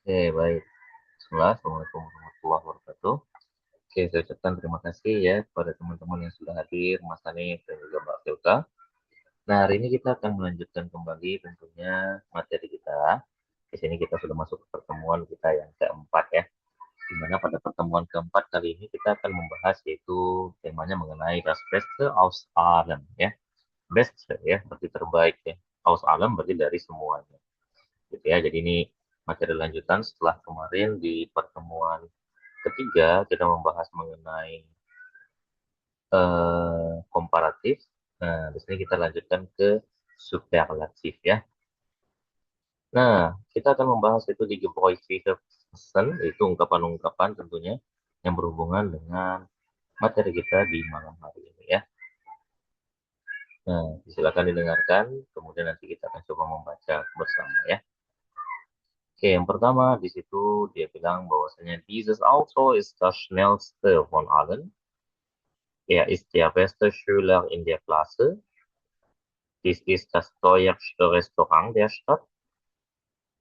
Oke, baik. Bismillah. Assalamualaikum warahmatullahi wabarakatuh. Oke, saya ucapkan terima kasih ya kepada teman-teman yang sudah hadir, Mas Hanif dan juga Mbak Filka. Nah, hari ini kita akan melanjutkan kembali tentunya materi kita. Di sini kita sudah masuk ke pertemuan kita yang keempat ya. Di mana pada pertemuan keempat kali ini kita akan membahas yaitu temanya mengenai das Beste aus allem ya. Best ya, berarti terbaik ya. Aus allem berarti dari semuanya. Gitu ya. Jadi ini materi lanjutan setelah kemarin di pertemuan ketiga kita membahas mengenai komparatif. Nah, di sini kita lanjutkan ke superlatif ya. Nah, kita akan membahas itu di Gebrauchswiederholzen, itu ungkapan-ungkapan tentunya yang berhubungan dengan materi kita di malam hari ini ya. Nah, silakan didengarkan, kemudian nanti kita akan coba membaca bersama ya. Oke, yang pertama di situ dia bilang bahwasanya dieses Auto ist das schnellste von allen. Er ist der beste Schüler in der Klasse. Dies ist das teuerste Restaurant der Stadt.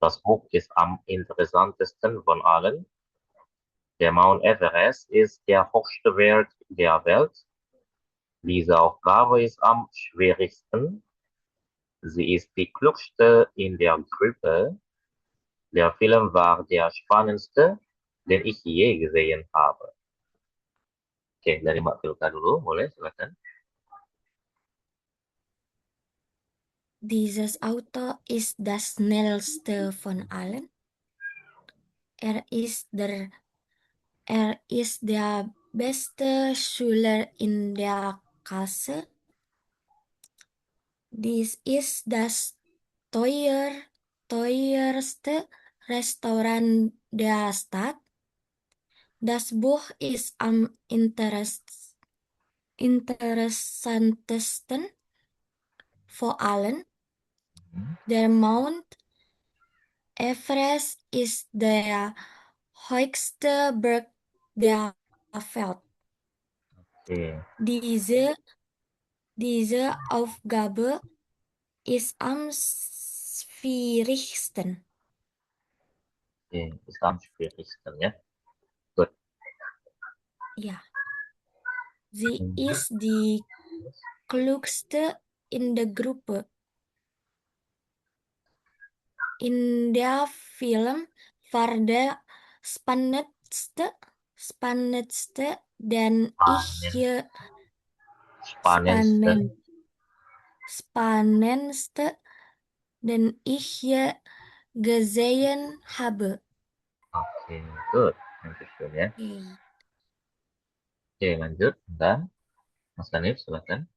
Das Buch ist am interessantesten von allen. Der Mount Everest ist der höchste Berg der Welt. Diese Aufgabe ist am schwierigsten. Sie ist die klugste in der Gruppe. Der Film war der spannendste, den ich je gesehen habe. Oke, dari Mbak Filka dulu, boleh silakan. Dieses Auto ist das schnellste von allen. Er ist der, er ist der beste Schüler in der Klasse. Dies ist das teuerste Restaurant der Stadt. Das Buch ist am interessantesten vor allen. Hmm, Der Mount Everest ist der höchste Berg der Welt. Oke, Diese, diese Aufgabe ist am schwierigsten. oke, Islam schwierigsten ya. Good. Ja, sie Lanjut. ist die klugste in der Gruppe. In der Film war der spannendste, den ich Panen, je Spanenste. spannen, spannendste, den ich je gesehen habe. Oke, good. Lanjut ya. Oke. Oke, lanjut. Bentar. Mas Hanif, silakan.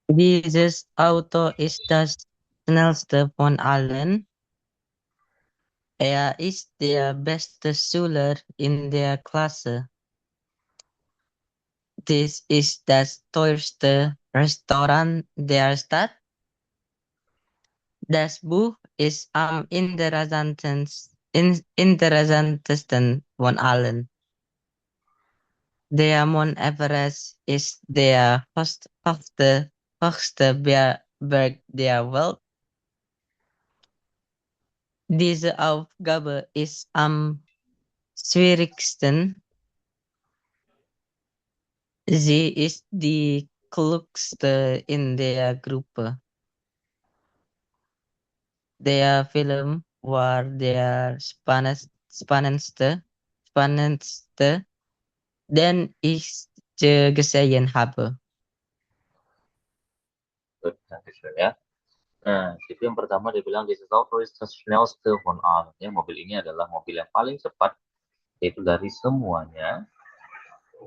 Dieses Auto ist das schnellste von allen. Er ist der beste Schüler in der Klasse. Dies ist das teuerste Restaurant der Stadt. Das Buch ist am interessantesten von allen. Der Mount Everest ist der höchste Berg der Welt. Diese Aufgabe ist am schwierigsten. Sie ist die klugste in der Gruppe. Der Film war der spannendste, den ich je gesehen habe. Good. Lanjut ya. Nah, itu yang pertama dia bilang this is auto is the schnellste von allen. Ya, mobil ini adalah mobil yang paling cepat yaitu dari semuanya.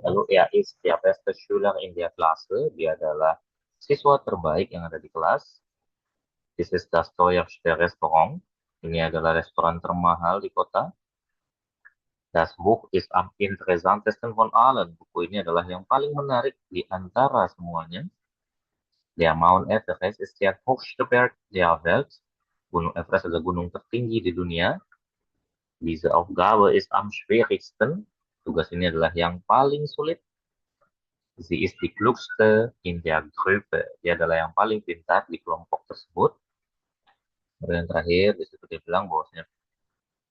Lalu ya is der beste Schüler in der Klasse, dia adalah siswa terbaik yang ada di kelas. This is das teuerste Restaurant. Ini adalah restoran termahal di kota. Das Buch ist am interessantesten von allen. Buku ini adalah yang paling menarik di antara semuanya. Der Mount Everest ist der höchste Berg der Welt. Gunung Everest adalah gunung tertinggi di dunia. Diese Aufgabe ist am schwierigsten. Tugas ini adalah yang paling sulit. Sie ist die klugste in der Gruppe. Dia adalah yang paling pintar di kelompok tersebut. Kemudian yang terakhir di situ dia bilang bahwasanya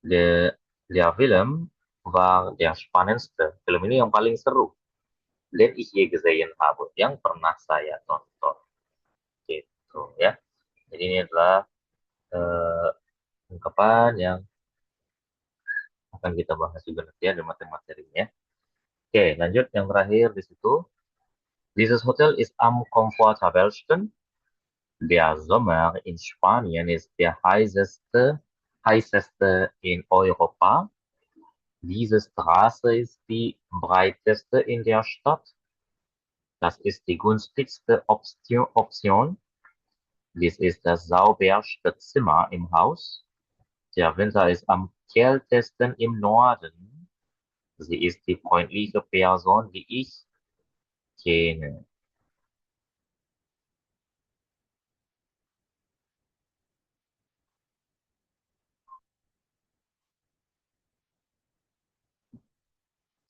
the der Film war der spannendste. Film ini yang paling seru. Den ich je gesehen habe. Yang pernah saya tonton. Gitu ya. Jadi ini adalah eh, ungkapan yang akan kita bahas juga nanti ya di materi-materinya. Oke, lanjut yang terakhir di situ. Dieses Hotel ist am komfortabelsten. Der Sommer in Spanien ist der heißeste in Europa. Diese Straße ist die breiteste in der Stadt. Das ist die günstigste Option. Dies ist das sauberste Zimmer im Haus. Der Winter ist am kältesten im Norden. Sie ist die freundliche Person, die ich kenne.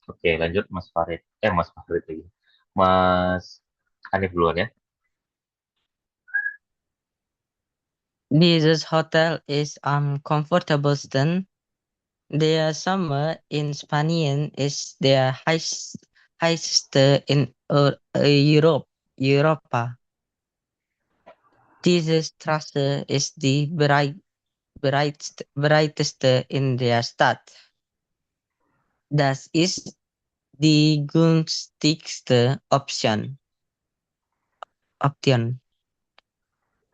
Oke, lanjut Mas Farid. Mas Farid lagi. Mas Hanif duluan ya. This hotel is comfortable stand. The summer in Spain is the highest in Europe, Europa. This Straße is the brightest in der Stadt. Das ist die günstigste Option.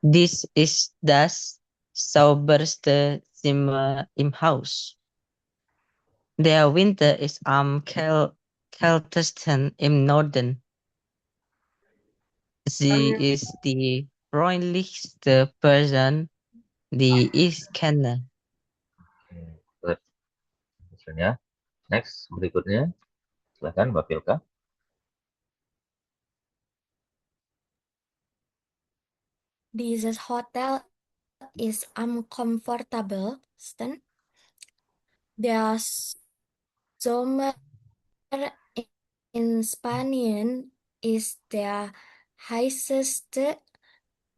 This is das sauberste Zimmer im Haus. Der Winter ist am kältesten im Norden. Sie ist die freundlichste Person, die ich kenne. Good. Maksudnya. Next, berikutnya. Silahkan Mbak Pilka. This hotel is uncomfortable. Der Sommer in Spanien ist der heißeste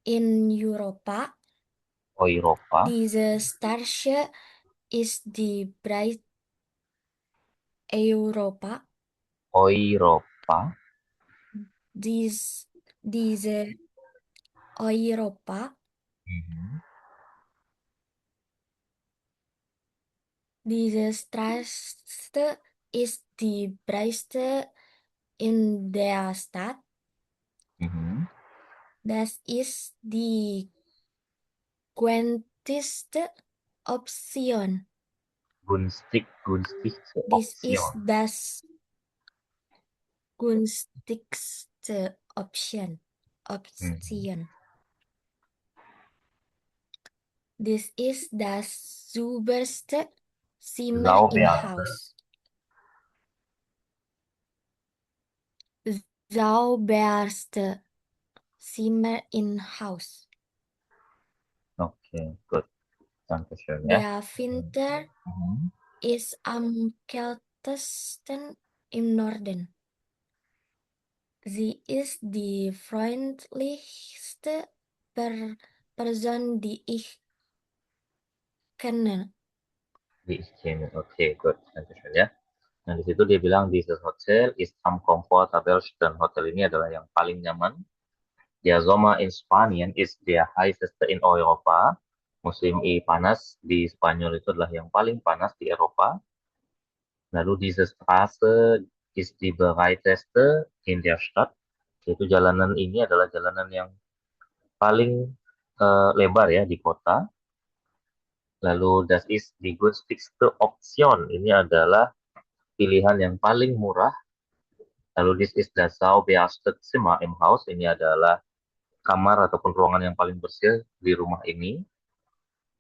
in Europa. Europa. Diese Straße ist die breit Europa. Europa. Diese Europa. Mhm. Diese Straße ist die breite in der Stadt. Mhm. Das ist die günstigste Option. Günstigste Dies ist Option. das günstigste Option. Mhm. Dies ist das sauberste Zimmer im Sauberste. Haus. Sauberste Zimmer im Haus. Oke, good. Dankeschön ya. Der Winter Mhm. ist am kältesten im Norden. Sie ist die freundlichste Person, die ich kenne. Di Ischemi. Oke, good. Dankeschön ya. Nah, di situ dia bilang, dieses Hotel ist am komfortabelsten. Hotel ini adalah yang paling nyaman. Der Sommer in Spanien ist der heißeste in Europa. Musim panas di Spanyol itu adalah yang paling panas di Eropa. Lalu diese Straße ist die breiteste in der Stadt. Yaitu jalanan ini adalah jalanan yang paling lebar ya di kota. Lalu das ist die günstigste Option. Ini adalah pilihan yang paling murah. Lalu this is das sauberste Zimmer im Haus. Ini adalah kamar ataupun ruangan yang paling bersih di rumah ini.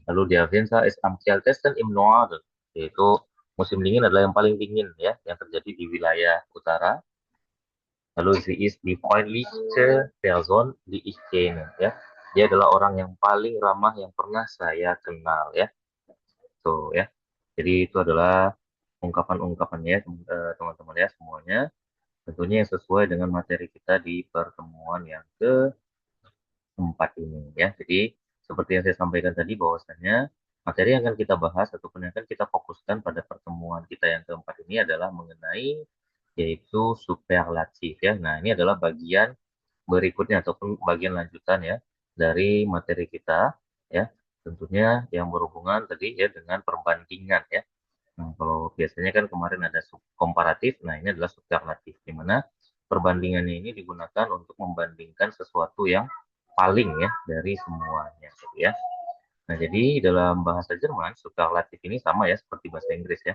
Lalu der Winter ist am kältesten im Norden. Yaitu musim dingin adalah yang paling dingin ya, yang terjadi di wilayah utara. Lalu sie ist die freundlichste Person, die ich kenne. Ya. Dia adalah orang yang paling ramah yang pernah saya kenal ya. Tuh ya. Jadi itu adalah ungkapan-ungkapannya teman-teman ya semuanya. Tentunya yang sesuai dengan materi kita di pertemuan yang keempat ini ya. Jadi seperti yang saya sampaikan tadi bahwasanya materi yang akan kita bahas ataupun yang akan kita fokuskan pada pertemuan kita yang keempat ini adalah mengenai yaitu superlatif ya. Nah, ini adalah bagian berikutnya ataupun bagian lanjutan ya dari materi kita ya. Tentunya yang berhubungan tadi ya dengan perbandingan ya. Nah, kalau biasanya kan kemarin ada komparatif, nah ini adalah superlatif di mana perbandingannya ini digunakan untuk membandingkan sesuatu yang paling ya dari semuanya gitu ya. Nah, jadi dalam bahasa Jerman superlatif ini sama ya seperti bahasa Inggris ya.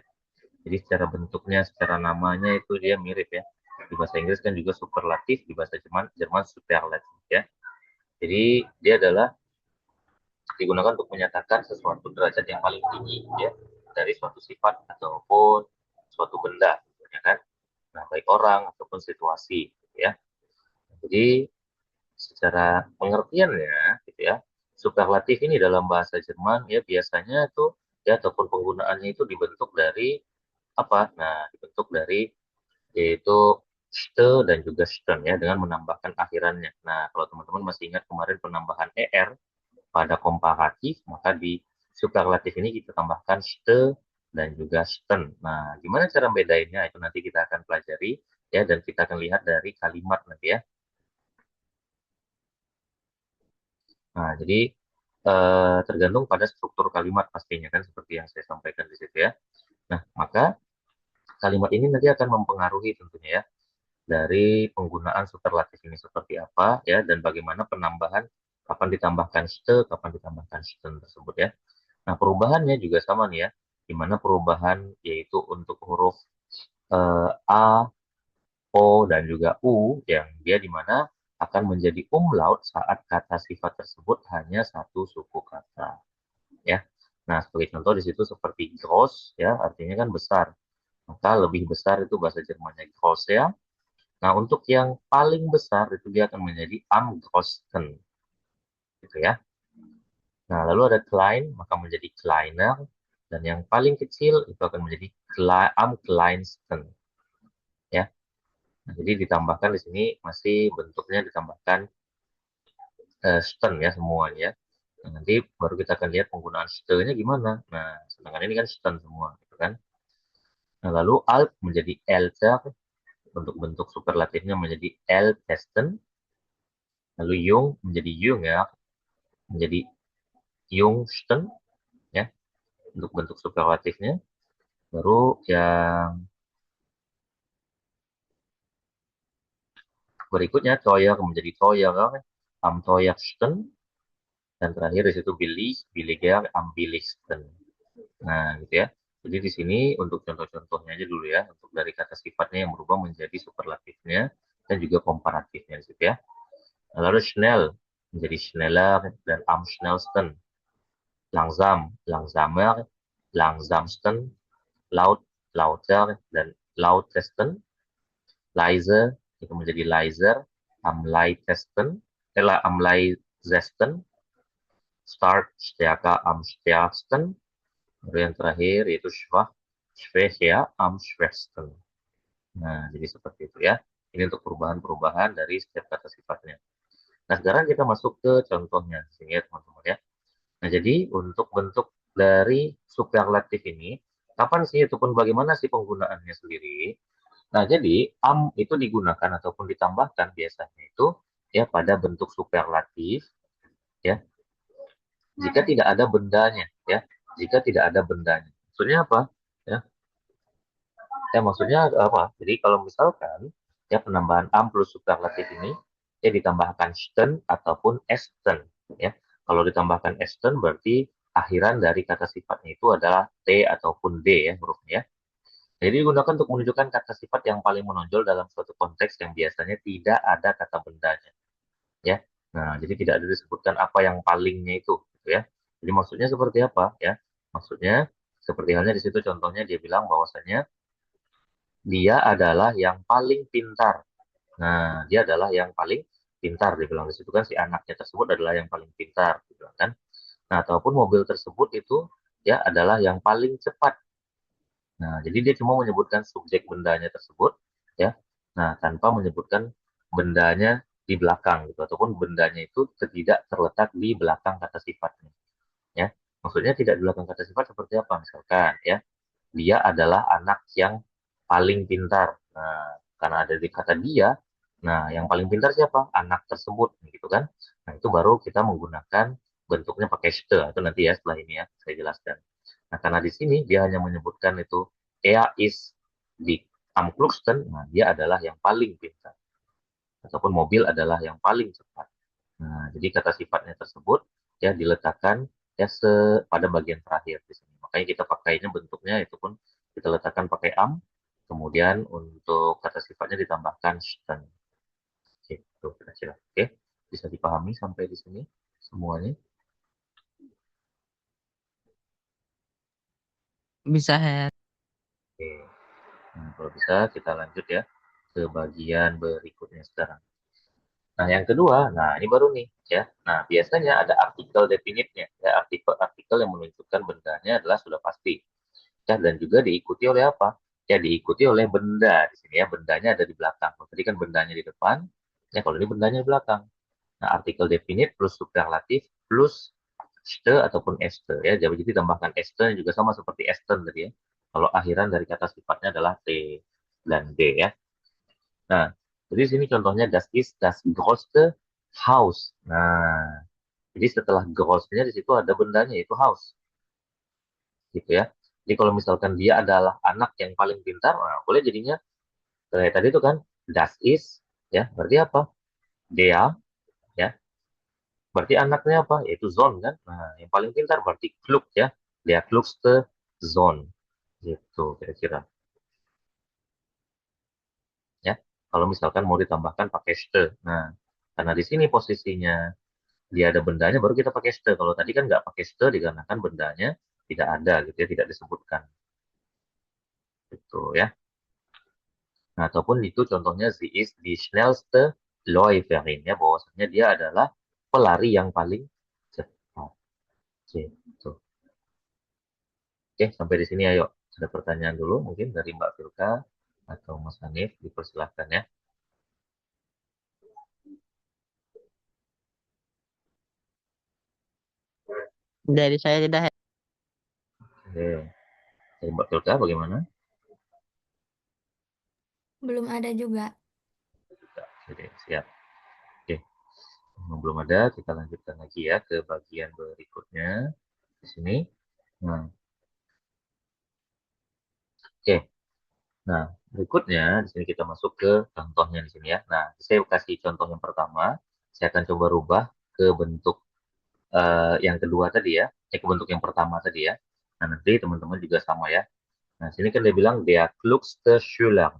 Jadi secara bentuknya, secara namanya itu dia mirip ya. Di bahasa Inggris kan juga superlatif, di bahasa Jerman superlatif ya. Jadi dia adalah digunakan untuk menyatakan sesuatu derajat yang paling tinggi ya dari suatu sifat ataupun suatu benda, ya kan? Nah, baik orang ataupun situasi, gitu ya. Jadi secara pengertiannya, gitu ya, superlatif ini dalam bahasa Jerman ya biasanya tuh ya ataupun penggunaannya itu dibentuk dari apa? Nah, dibentuk dari yaitu ste dan juga sten ya dengan menambahkan akhirannya. Nah, kalau teman-teman masih ingat kemarin penambahan er pada komparatif, maka di superlatif ini kita tambahkan ste dan juga sten. Nah, gimana cara bedainnya? Itu nanti kita akan pelajari ya dan kita akan lihat dari kalimat nanti ya. Nah, jadi tergantung pada struktur kalimat pastinya kan seperti yang saya sampaikan di situ ya. Nah, maka kalimat ini nanti akan mempengaruhi tentunya ya dari penggunaan superlatif ini seperti apa ya dan bagaimana penambahan kapan ditambahkan ste, kapan ditambahkan sten tersebut ya. Nah, perubahannya juga sama nih ya, di mana perubahan yaitu untuk huruf A, O, dan juga U, yang dia di mana akan menjadi umlaut saat kata sifat tersebut hanya satu suku kata. Ya. Nah, sebagai contoh di situ seperti gross, ya, artinya kan besar. Maka lebih besar itu bahasa Jermannya gross ya. Nah, untuk yang paling besar itu dia akan menjadi am größten. Gitu ya. Nah, lalu ada klein, maka menjadi kleiner. Dan yang paling kecil itu akan menjadi am kleinsten. Ya. Nah, jadi ditambahkan di sini masih bentuknya ditambahkan sten ya semuanya. Nah, nanti baru kita akan lihat penggunaan sten-nya gimana. Nah, sedangkan ini kan sten semua, gitu kan. Nah, lalu alt menjadi älter, untuk bentuk superlatifnya menjadi ältesten. Lalu jung menjadi jünger, menjadi jungsten, ya, untuk bentuk superlatifnya. Baru yang berikutnya teuer menjadi teurer, am teuersten, dan terakhir di situ billiger, am billigsten. Nah, gitu ya. Jadi di sini untuk contoh-contohnya aja dulu ya, untuk dari kata sifatnya yang berubah menjadi superlatifnya dan juga komparatifnya di situ ya. Nah, lalu schnell menjadi schneller dan am schnellsten. Langsam, langsamer, langsamsten, laut, lauter, dan lautesten. Leise itu menjadi leiser, am leitesten, am leisesten. Stark, stärker, am stärksten. Lalu yang terakhir yaitu schwach, schwächer, am schwächsten. Nah, jadi seperti itu ya. Ini untuk perubahan-perubahan dari setiap kata sifatnya. Nah, sekarang kita masuk ke contohnya. Sini ya, teman-teman ya. Nah, jadi untuk bentuk dari superlatif ini, kapan sih ataupun bagaimana sih penggunaannya sendiri? Nah, jadi am itu digunakan ataupun ditambahkan biasanya itu ya pada bentuk superlatif ya jika tidak ada bendanya ya. Jika tidak ada bendanya. Maksudnya apa? Ya, maksudnya apa? Jadi kalau misalkan ya penambahan am plus superlatif ini ya ditambahkan sten ataupun esten ya. Kalau ditambahkan esten berarti akhiran dari kata sifatnya itu adalah t ataupun d ya hurufnya ya. Jadi digunakan untuk menunjukkan kata sifat yang paling menonjol dalam suatu konteks yang biasanya tidak ada kata bendanya ya. Nah, jadi tidak ada disebutkan apa yang palingnya itu gitu ya. Jadi maksudnya seperti apa ya? Maksudnya seperti halnya di situ contohnya dia bilang bahwasanya dia adalah yang paling pintar. Nah, dia adalah yang paling pintar, dibilang di situ kan si anaknya tersebut adalah yang paling pintar, dibilang kan. Nah, ataupun mobil tersebut itu ya adalah yang paling cepat. Nah, jadi dia cuma menyebutkan subjek bendanya tersebut ya. Nah, tanpa menyebutkan bendanya di belakang gitu, ataupun bendanya itu tidak terletak di belakang kata sifatnya. Ya, maksudnya tidak di belakang kata sifat seperti apa? Misalkan ya, dia adalah anak yang paling pintar. Nah, karena ada di kata dia, nah yang paling pintar siapa? Anak tersebut, gitu kan? Nah, itu baru kita menggunakan bentuknya pakai ste, atau nanti ya setelah ini ya saya jelaskan. Nah, karena di sini dia hanya menyebutkan itu is di am kluksten, nah dia adalah yang paling pintar, ataupun mobil adalah yang paling cepat. Nah, jadi kata sifatnya tersebut ya diletakkan ya pada bagian terakhir di sini. Makanya kita pakainya bentuknya itu pun kita letakkan pakai am, kemudian untuk kata sifatnya ditambahkan sten. Gitu kira-kira. Oke, bisa dipahami sampai di sini semuanya. Bisa, Her. Oke. Nah, kalau bisa kita lanjut ya ke bagian berikutnya sekarang. Nah, yang kedua, nah ini baru nih ya. Nah, biasanya ada artikel definite-nya, ya, artikel yang menunjukkan bendanya adalah sudah pasti. Ya, dan juga diikuti oleh apa? Ya, diikuti oleh benda di sini ya. Bendanya ada di belakang. Tadi kan bendanya di depan, ya kalau ini bendanya di belakang. Nah, artikel definite plus superlatif plus ste ataupun este ya. Jadi tambahkan este juga sama seperti esten tadi ya. Kalau akhiran dari kata sifatnya adalah t dan d ya. Nah, jadi sini contohnya das ist das größte Haus. Nah, jadi setelah grossnya di situ ada bendanya yaitu house, gitu ya. Jadi kalau misalkan dia adalah anak yang paling pintar, nah boleh jadinya kayak tadi itu kan das ist, ya berarti apa? Dia, ya berarti anaknya apa? Yaitu Zon kan. Nah, yang paling pintar berarti klug ya. Dia klugste Zon, gitu kira-kira. Ya, kalau misalkan mau ditambahkan pakai ste. Nah, karena di sini posisinya dia ada bendanya baru kita pakai ste. Kalau tadi kan nggak pakai ste dikarenakan bendanya tidak ada gitu ya, tidak disebutkan. Gitu ya. Nah, ataupun itu contohnya sie ist die schnellste Läuferin ya, bahwasanya dia adalah pelari yang paling cepat. Gitu. Oke, sampai di sini ayo. Ada pertanyaan dulu mungkin dari Mbak Filka atau Mas Hanif, dipersilahkan ya. Dari saya tidak, Her. Oke. Dari Mbak Filka bagaimana? Belum ada juga. Oke, siap. Oke, belum ada, kita lanjutkan lagi ya ke bagian berikutnya di sini. Nah, oke. Nah, berikutnya di sini kita masuk ke contohnya di sini ya. Nah, saya kasih contoh yang pertama. Saya akan coba rubah ke bentuk yang kedua tadi ya. Ke bentuk yang pertama tadi ya. Nah, nanti teman-teman juga sama ya. Nah, sini kan dia bilang dia klugste Schüler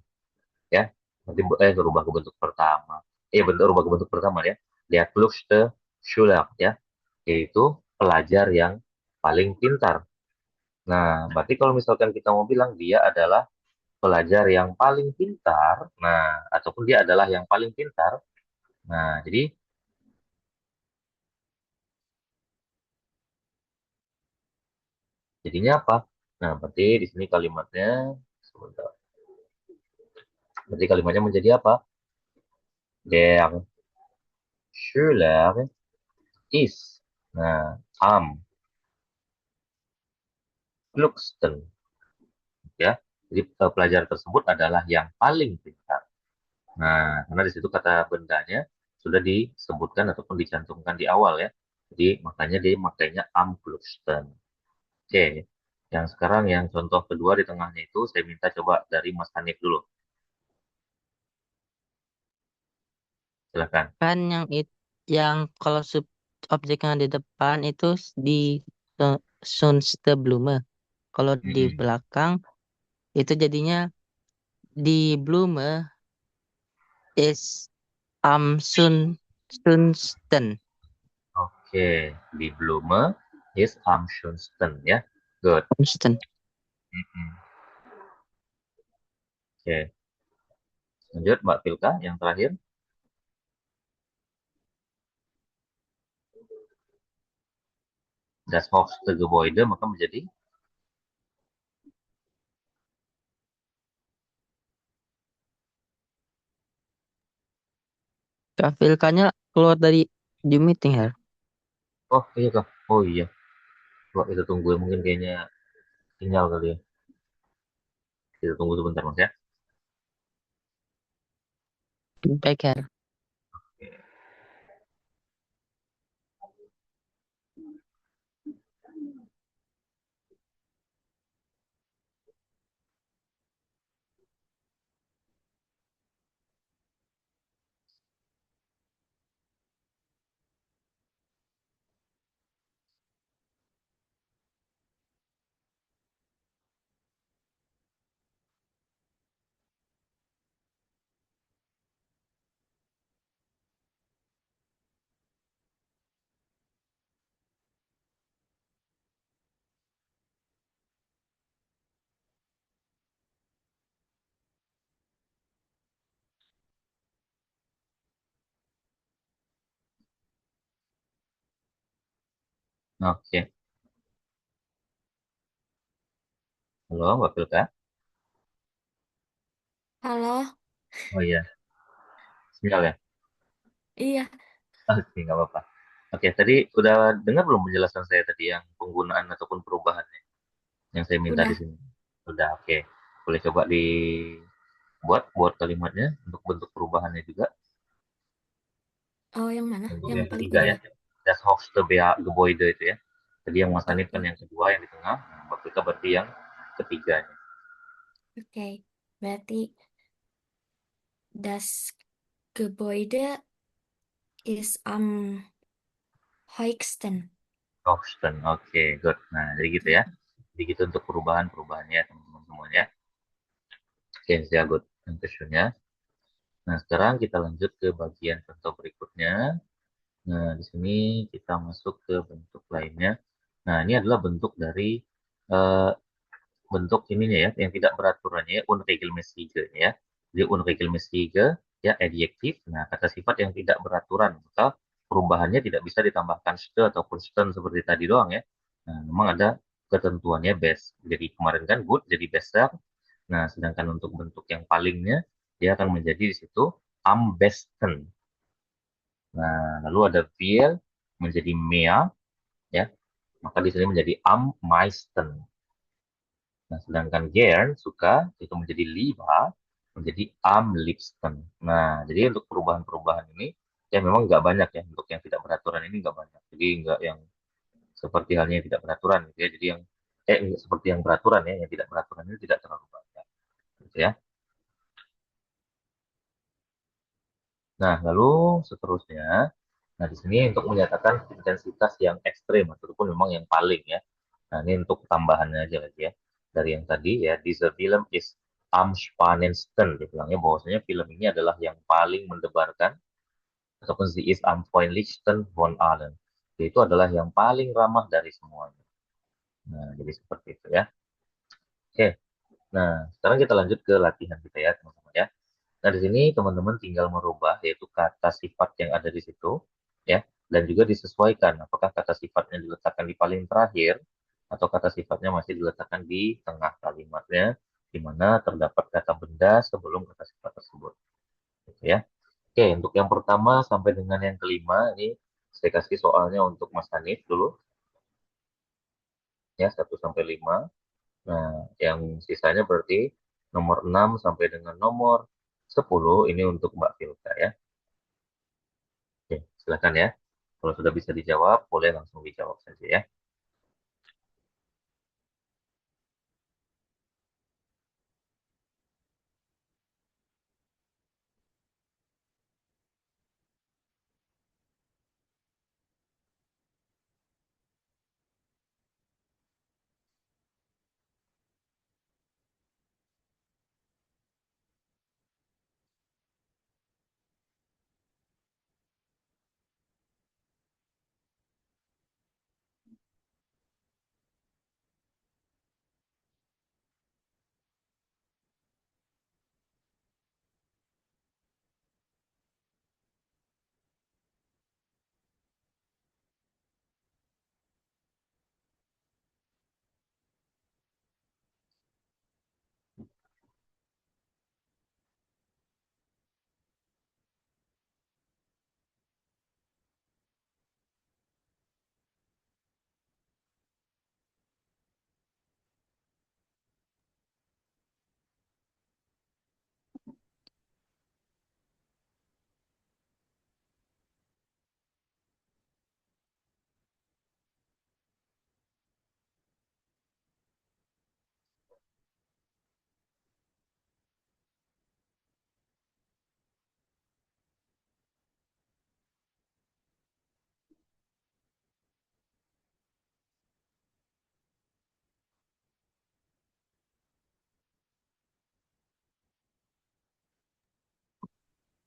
ya. Nanti berubah ke bentuk pertama. Bentuk rubah ke bentuk pertama ya. Dia klugste Schüler ya. Yaitu pelajar yang paling pintar. Nah, berarti kalau misalkan kita mau bilang dia adalah pelajar yang paling pintar, nah, ataupun dia adalah yang paling pintar. Nah, jadi jadinya apa? Nah, berarti di sini kalimatnya sebentar. Berarti kalimatnya menjadi apa? Der Schüler ist. Nah, am klugsten, ya. Jadi pelajar tersebut adalah yang paling pintar. Nah, karena di situ kata bendanya sudah disebutkan ataupun dicantumkan di awal ya. Jadi makanya dia makainya am klugsten. Oke, yang sekarang yang contoh kedua di tengahnya itu saya minta coba dari Mas Hanif dulu. Silakan. Kan yang kalau objek yang di depan itu di Sunsteblume. Kalau di Mm-mm. belakang itu jadinya di Blume is Sunsten. Oke, di Blume is am schönsten ya. Good. Sunsten. Mm-mm. Oke, lanjut Mbak Pilka yang terakhir. Das höchste Gebäude maka menjadi Kak Vilkanya keluar dari di meeting ya. Oh iya kak. Oh iya. Coba kita tunggu ya. Mungkin kayaknya sinyal kali ya. Kita tunggu sebentar mas ya. Baik ya. Oke. Halo Mbak Filka. Halo, Oh iya. Sinyal ya. iya, Oke nggak apa-apa. Oke tadi udah dengar belum penjelasan saya tadi yang penggunaan ataupun perubahannya yang saya minta di udah. sini. Udah oke. Boleh coba buat kalimatnya untuk bentuk perubahannya juga. Oh, yang mana? Untuk Yang yang paling ketiga ya. ujung. Das Gebäude itu ya. Tadi yang Mas Hanif kan Oke, yang kedua yang di tengah. Nah, Mbak Filka berarti yang ketiganya. oke. Berarti das Gebäude is am höchsten. Houston. Oke, good. Nah, jadi gitu ya. Jadi gitu untuk perubahan-perubahannya teman-teman semuanya. Oke, sehr good. Dankeschön ya. Nah, sekarang kita lanjut ke bagian contoh berikutnya. Nah, di sini kita masuk ke bentuk lainnya. Nah, ini adalah bentuk dari eh, bentuk ininya ya, yang tidak beraturannya ya, unregelmäßige ya. Jadi unregelmäßige ya adjektif. Nah, kata sifat yang tidak beraturan, maka perubahannya tidak bisa ditambahkan ste ataupun sten seperti tadi doang ya. Nah, memang ada ketentuannya best. Jadi kemarin kan good jadi besser. Nah, sedangkan untuk bentuk yang palingnya dia akan menjadi di situ am besten. Nah, lalu ada wir menjadi mehr ya. Maka di sini menjadi am meisten. Nah, sedangkan Gern suka itu menjadi liba, menjadi am liebsten. Nah, jadi untuk perubahan-perubahan ini ya memang nggak banyak ya untuk yang tidak beraturan ini nggak banyak. Jadi nggak yang seperti halnya yang tidak beraturan gitu ya. Jadi yang seperti yang beraturan ya, yang tidak beraturan ini tidak terlalu banyak gitu ya. Nah, lalu seterusnya, nah di sini untuk menyatakan intensitas yang ekstrim ataupun memang yang paling ya. Nah, ini untuk tambahannya aja lagi ya. Dari yang tadi ya, dieser Film is am spannendsten. Dia bilangnya bahwasanya film ini adalah yang paling mendebarkan ataupun sie is am freundlichsten von allen. Itu adalah yang paling ramah dari semuanya. Nah, jadi seperti itu ya. Oke. Nah, sekarang kita lanjut ke latihan kita ya, teman-teman ya. Nah, di sini teman-teman tinggal merubah yaitu kata sifat yang ada di situ ya dan juga disesuaikan apakah kata sifatnya diletakkan di paling terakhir atau kata sifatnya masih diletakkan di tengah kalimatnya di mana terdapat kata benda sebelum kata sifat tersebut gitu ya. Oke, untuk yang pertama sampai dengan yang kelima ini saya kasih soalnya untuk Mas Hanif dulu ya 1 sampai 5. Nah, yang sisanya berarti nomor 6 sampai dengan nomor 10 ini untuk Mbak Filka ya. Oke, silakan ya. Kalau sudah bisa dijawab, boleh langsung dijawab saja ya.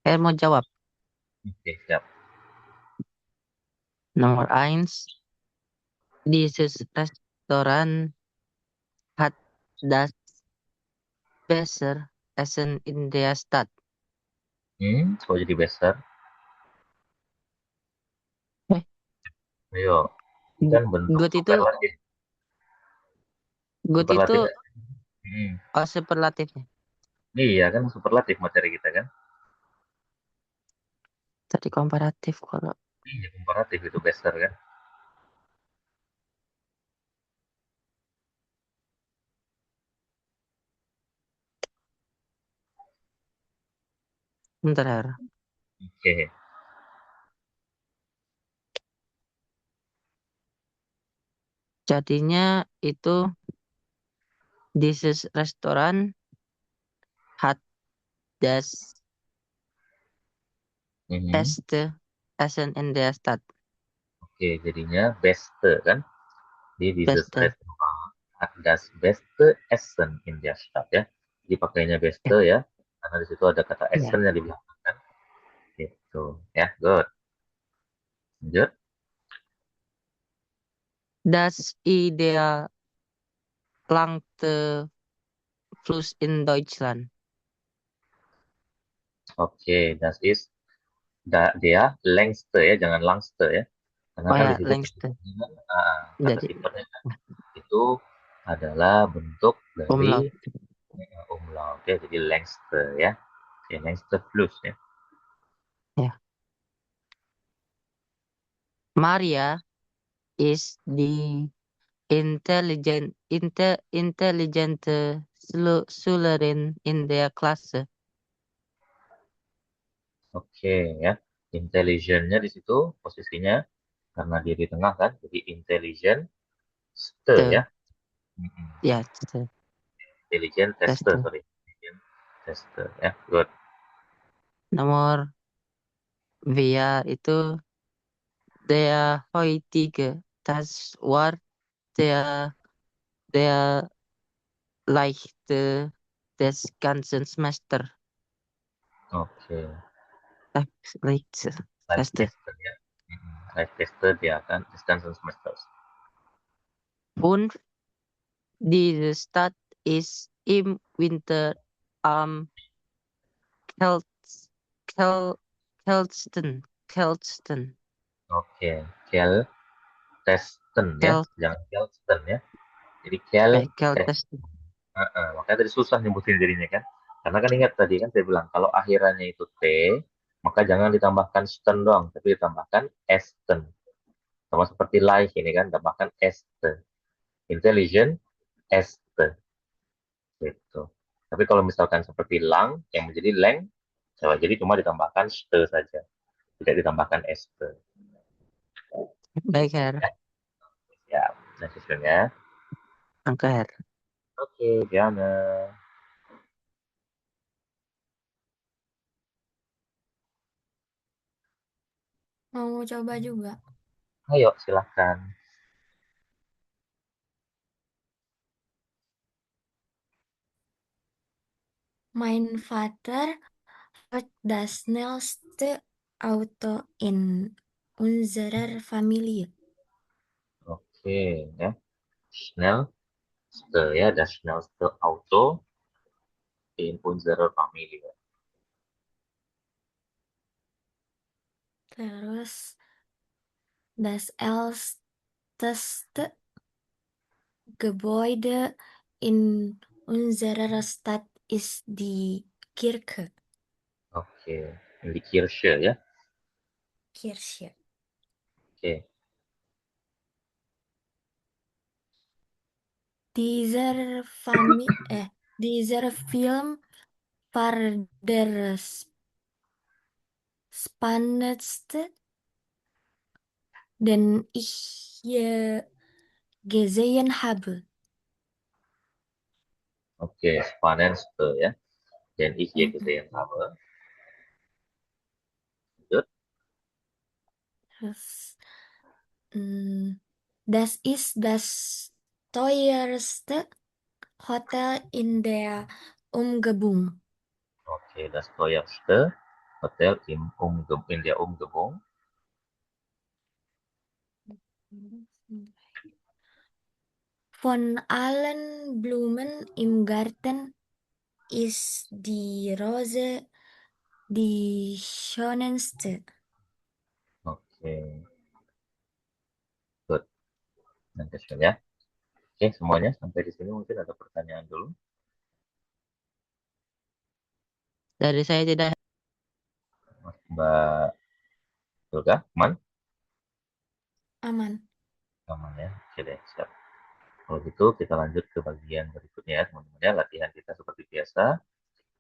Mau jawab. Oke, siap. Nomor eins. Dieses Restaurant hat das besser Essen in der Stadt. Kok jadi besar? Eh, Ayo, ini kan bentuk good itu, superlatif. good itu Superlatif. Hmm. superlatifnya. Iya kan superlatif materi kita kan? Tadi komparatif kalau Iya, komparatif itu besar kan? bentar Her. Oke. Jadinya itu dieses Restaurant hat das Mhm. beste Essen in der Stadt. Oke, jadinya beste kan? Di dieses Beste. Restaurant hat das beste Essen in der Stadt ya. Jadi pakainya Ya, beste ya, karena di situ ada kata ya. Essen yang di belakang kan? Gitu ya, good. Lanjut. Das ideal langte Fluss in Deutschland. Oke, das ist dia längste ya, jangan langste ya. Karena Oh kan di ya, situ längste. kata Jadi sifatnya kan itu adalah bentuk dari umlaut. umlaut ya, jadi längste ya. Oke, längste Fluss ya. Ya. Maria is the intelligent Schülerin in der Klasse. Oke ya, intelligentnya di situ posisinya karena dia di tengah kan, jadi intelligent ste ya. Tuh, Mm-mm. ya, Intelligent tester, teste. sorry. Intelligent tester ya, good. Nomor via itu der heutige. Das war der leichte des ganzen Semester. Oke, Leichte. live Teste. tester ya. Mm-mm. Live tester dia kan Wisconsin Semesters. Und diese Stadt ist im Winter am kalt, kalt, kältesten. Oke, Kel testen ya, Kalt, jangan Kelsten ya. Jadi Kel test. kältesten. Makanya tadi susah nyebutin jadinya kan. Karena kan ingat tadi kan saya bilang kalau akhirannya itu T, maka jangan ditambahkan sten doang, tapi ditambahkan esten. Sama seperti live ini kan, tambahkan este. Intelligent, este. Gitu. Tapi kalau misalkan seperti lang, yang menjadi leng, jadi cuma ditambahkan ste saja. Tidak ditambahkan este. Baik, Her. Ya, nah susunnya. Angka Her. Oke, Diana. Mau coba juga. Ayo, silahkan. Mein Vater fährt das schnellste Auto in unserer Familie. Oke, ya. Schnell, ya, das schnellste Auto in unserer Familie. Terus das älteste Gebäude in unserer Stadt ist die Kirche. Oke, in die Kirche ya. Kirche. Oke, Dieser Film war der spannendste, den ich je gesehen habe. oke, Spannendste ya. Dan ich je Mhm. gesehen habe. Lanjut. Terus, mm, das ist das teuerste Hotel in der Umgebung. Oke, das teuerste Hotel in der Umgebung. Von allen Blumen im Garten ist die Rose die schönste. Oke, good. Dankeschön ya. Oke, semuanya sampai di sini mungkin ada pertanyaan dulu. Dari saya tidak. Mbak Yoga, aman? Aman. Aman ya. Oke deh, siap. Kalau gitu kita lanjut ke bagian berikutnya ya teman-teman ya. Latihan kita seperti biasa.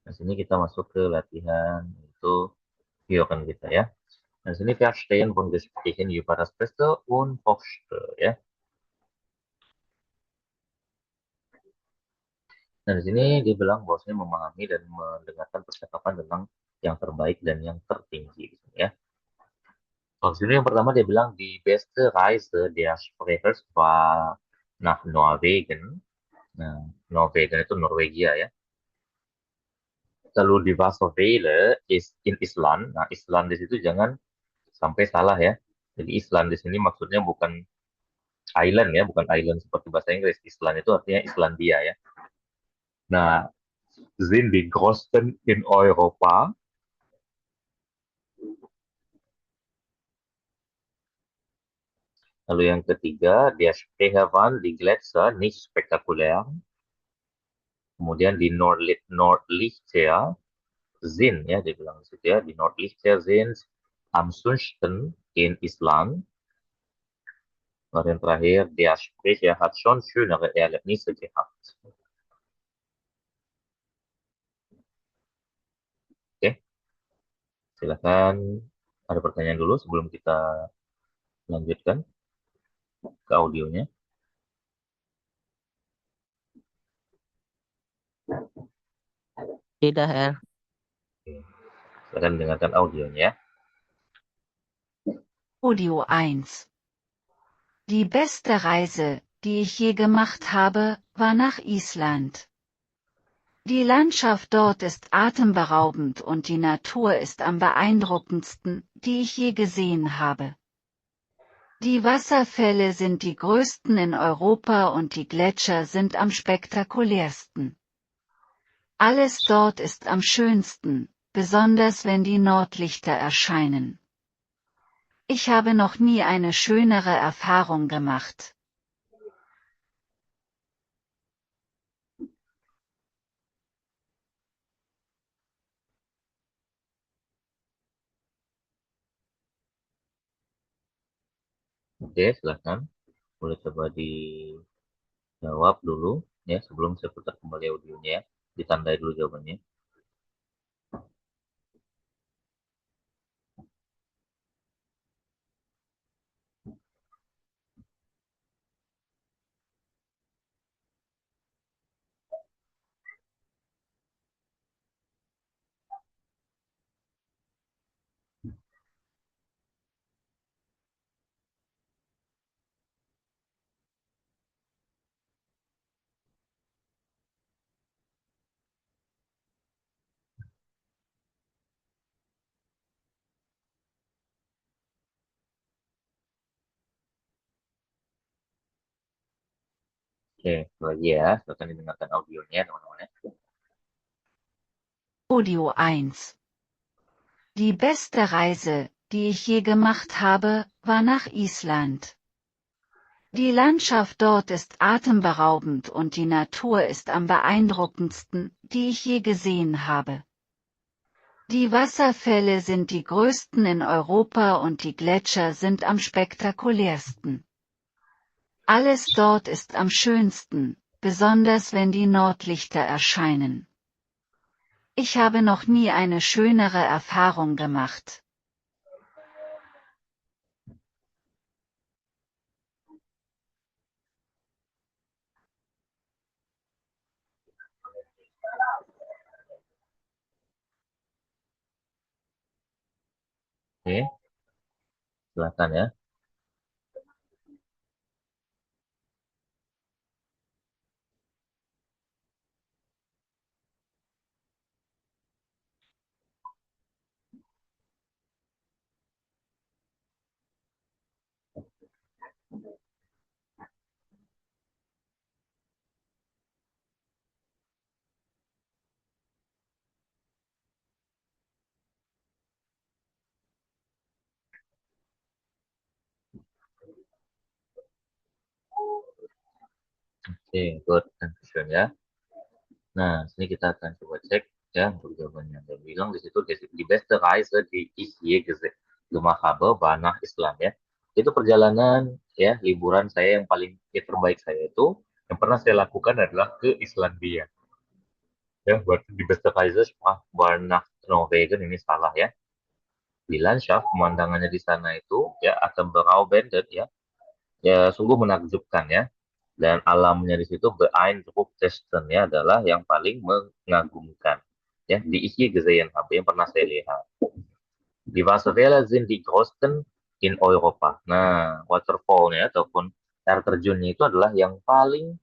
Di sini kita masuk ke latihan itu Hören kita ya. Nah, di sini Verstehen von Gesprächen über das Beste und Hochste ya. Nah, di sini dia bilang bahwasanya memahami dan mendengarkan percakapan tentang yang terbaik dan yang tertinggi di sini ya. Kalau di sini yang pertama dia bilang die beste Reise der Sprechers war nach Norwegen. Nah, Norwegen itu Norwegia ya. Lalu di Vasovele is in Island. Nah, Island di situ jangan sampai salah ya. Jadi Island di sini maksudnya bukan island ya, bukan island seperti bahasa Inggris. Island itu artinya Islandia ya. Nah, sind die größten in Europa. Lalu yang ketiga, der Sprecher waren die Gletscher nicht spektakulär. Kemudian di Nordlichter sind, ya dia bilang di situ ya, di Nordlichter sind am schönsten in Island. Lalu yang terakhir, der Sprecher hat schon schönere Erlebnisse gehabt. Oke, silakan ada pertanyaan dulu sebelum kita lanjutkan ke audionya. Tidak, Herr. Oke, silakan dengarkan audionya. Audio 1. Die beste Reise, die ich je gemacht habe, war nach Island. Die Landschaft dort ist atemberaubend und die Natur ist am beeindruckendsten, die ich je gesehen habe. Die Wasserfälle sind die größten in Europa und die Gletscher sind am spektakulärsten. Alles dort ist am schönsten, besonders wenn die Nordlichter erscheinen. Ich habe noch nie eine schönere Erfahrung gemacht. Oke, silakan. Boleh coba dijawab dulu ya sebelum saya putar kembali audionya ya. Ditandai dulu jawabannya. Oke, lagi ya. Silakan didengarkan audionya teman-teman ya. Audio 1. Die beste Reise, die ich je gemacht habe, war nach Island. Die Landschaft dort ist atemberaubend und die Natur ist am beeindruckendsten, die ich je gesehen habe. Die Wasserfälle sind die größten in Europa und die Gletscher sind am spektakulärsten. Alles dort ist am schönsten, besonders wenn die Nordlichter erscheinen. Ich habe noch nie eine schönere Erfahrung gemacht. Oke, silakan ya. Oke, good. Dankeschön ya. Nah, sini kita akan coba cek ya untuk jawabannya. Dia bilang di situ die beste Reise, die ich je gemacht habe, war nach Island ya. Itu perjalanan ya liburan saya yang paling terbaik saya itu yang pernah saya lakukan adalah ke Islandia. Ya, berarti die beste Reise war nach Norwegen ini salah ya. Di Landschaft pemandangannya di sana itu ya atemberaubend ya. Ya sungguh menakjubkan ya. Dan alamnya di situ beeindrucktesten ya adalah yang paling mengagumkan. Ya, die ich je gesehen habe, yang pernah saya lihat. Die Wasserfälle sind die größten in Europa. Nah, waterfallnya ataupun air terjunnya itu adalah yang paling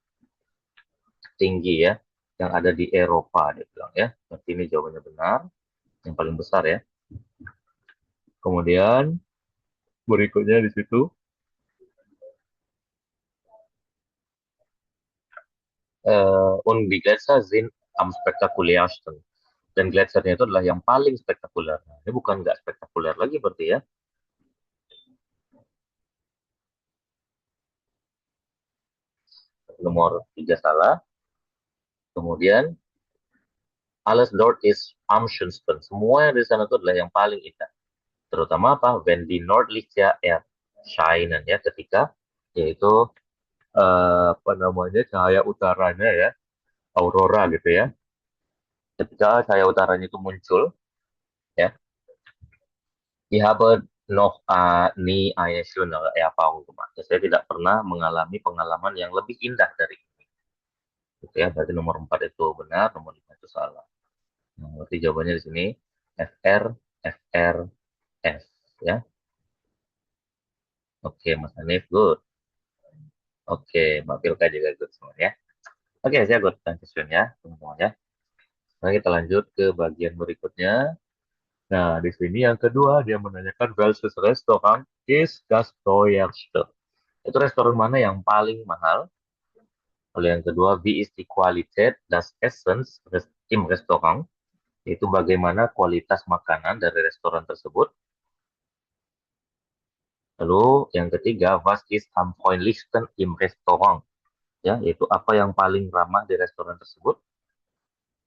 tinggi ya, yang ada di Eropa, dia bilang ya. Berarti ini jawabannya benar, yang paling besar ya. Kemudian berikutnya di situ und die Gletscher sind am spektakulärsten. Dan gletschernya itu adalah yang paling spektakuler. Nah, ini bukan nggak spektakuler lagi berarti ya. Nomor 3 salah. Kemudian alles dort ist am schönsten. Semua yang di sana itu adalah yang paling indah. Terutama apa? Wenn die Nordlichter erscheinen ya, ketika yaitu apa namanya cahaya utaranya ya, aurora gitu ya. Ketika cahaya utaranya itu muncul ya, ich habe noch nie eine schönere Erfahrung gemacht. Saya tidak pernah mengalami pengalaman yang lebih indah dari ini. Gitu ya, berarti nomor 4 itu benar, nomor 5 itu salah. Nah, berarti jawabannya di sini FR, FR, F ya. Oke, Mas Hanif, good. Oke, Mbak Pilka juga good semua ya. Oke, saya good. Dankeschön ya, teman-teman ya. Sekarang kita lanjut ke bagian berikutnya. Nah, di sini yang kedua dia menanyakan welches Restaurant ist das teuerste. Itu restoran mana yang paling mahal? Lalu yang kedua, wie ist die Qualität des Essens im Restaurant? Itu bagaimana kualitas makanan dari restoran tersebut. Lalu yang ketiga, was ist am freundlichsten im Restaurant? Ya, yaitu apa yang paling ramah di restoran tersebut.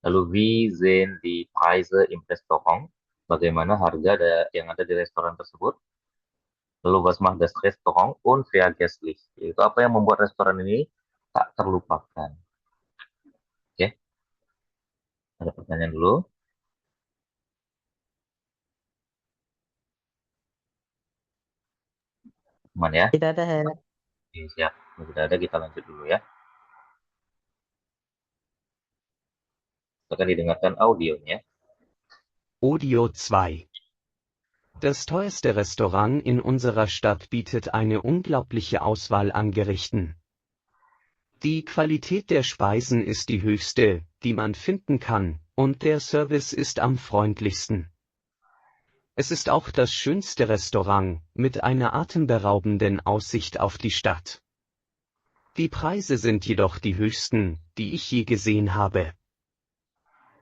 Lalu wie sehen die Preise im Restaurant? Bagaimana harga yang ada di restoran tersebut. Lalu was macht das Restaurant unvergesslich? Yaitu apa yang membuat restoran ini tak terlupakan. Oke, ada pertanyaan dulu. Aman ya? Tidak ada Her. Oke, siap. Kalau tidak ada, kita lanjut dulu ya. Kita akan didengarkan audionya. Audio 2. Das teuerste Restaurant in unserer Stadt bietet eine unglaubliche Auswahl an Gerichten. Die Qualität der Speisen ist die höchste, die man finden kann, und der Service ist am freundlichsten. Es ist auch das schönste Restaurant, mit einer atemberaubenden Aussicht auf die Stadt. Die Preise sind jedoch die höchsten, die ich je gesehen habe.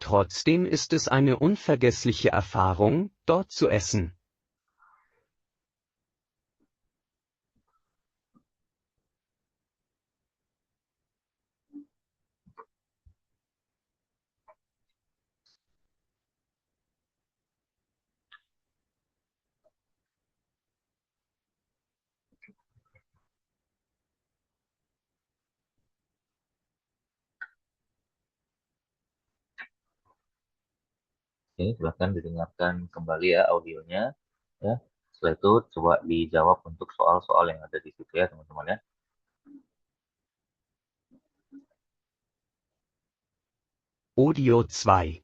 Trotzdem ist es eine unvergessliche Erfahrung, dort zu essen. Oke, silakan didengarkan kembali ya audionya. Ya. Setelah itu coba dijawab untuk soal-soal yang ada di situ ya teman-teman ya. Audio 2.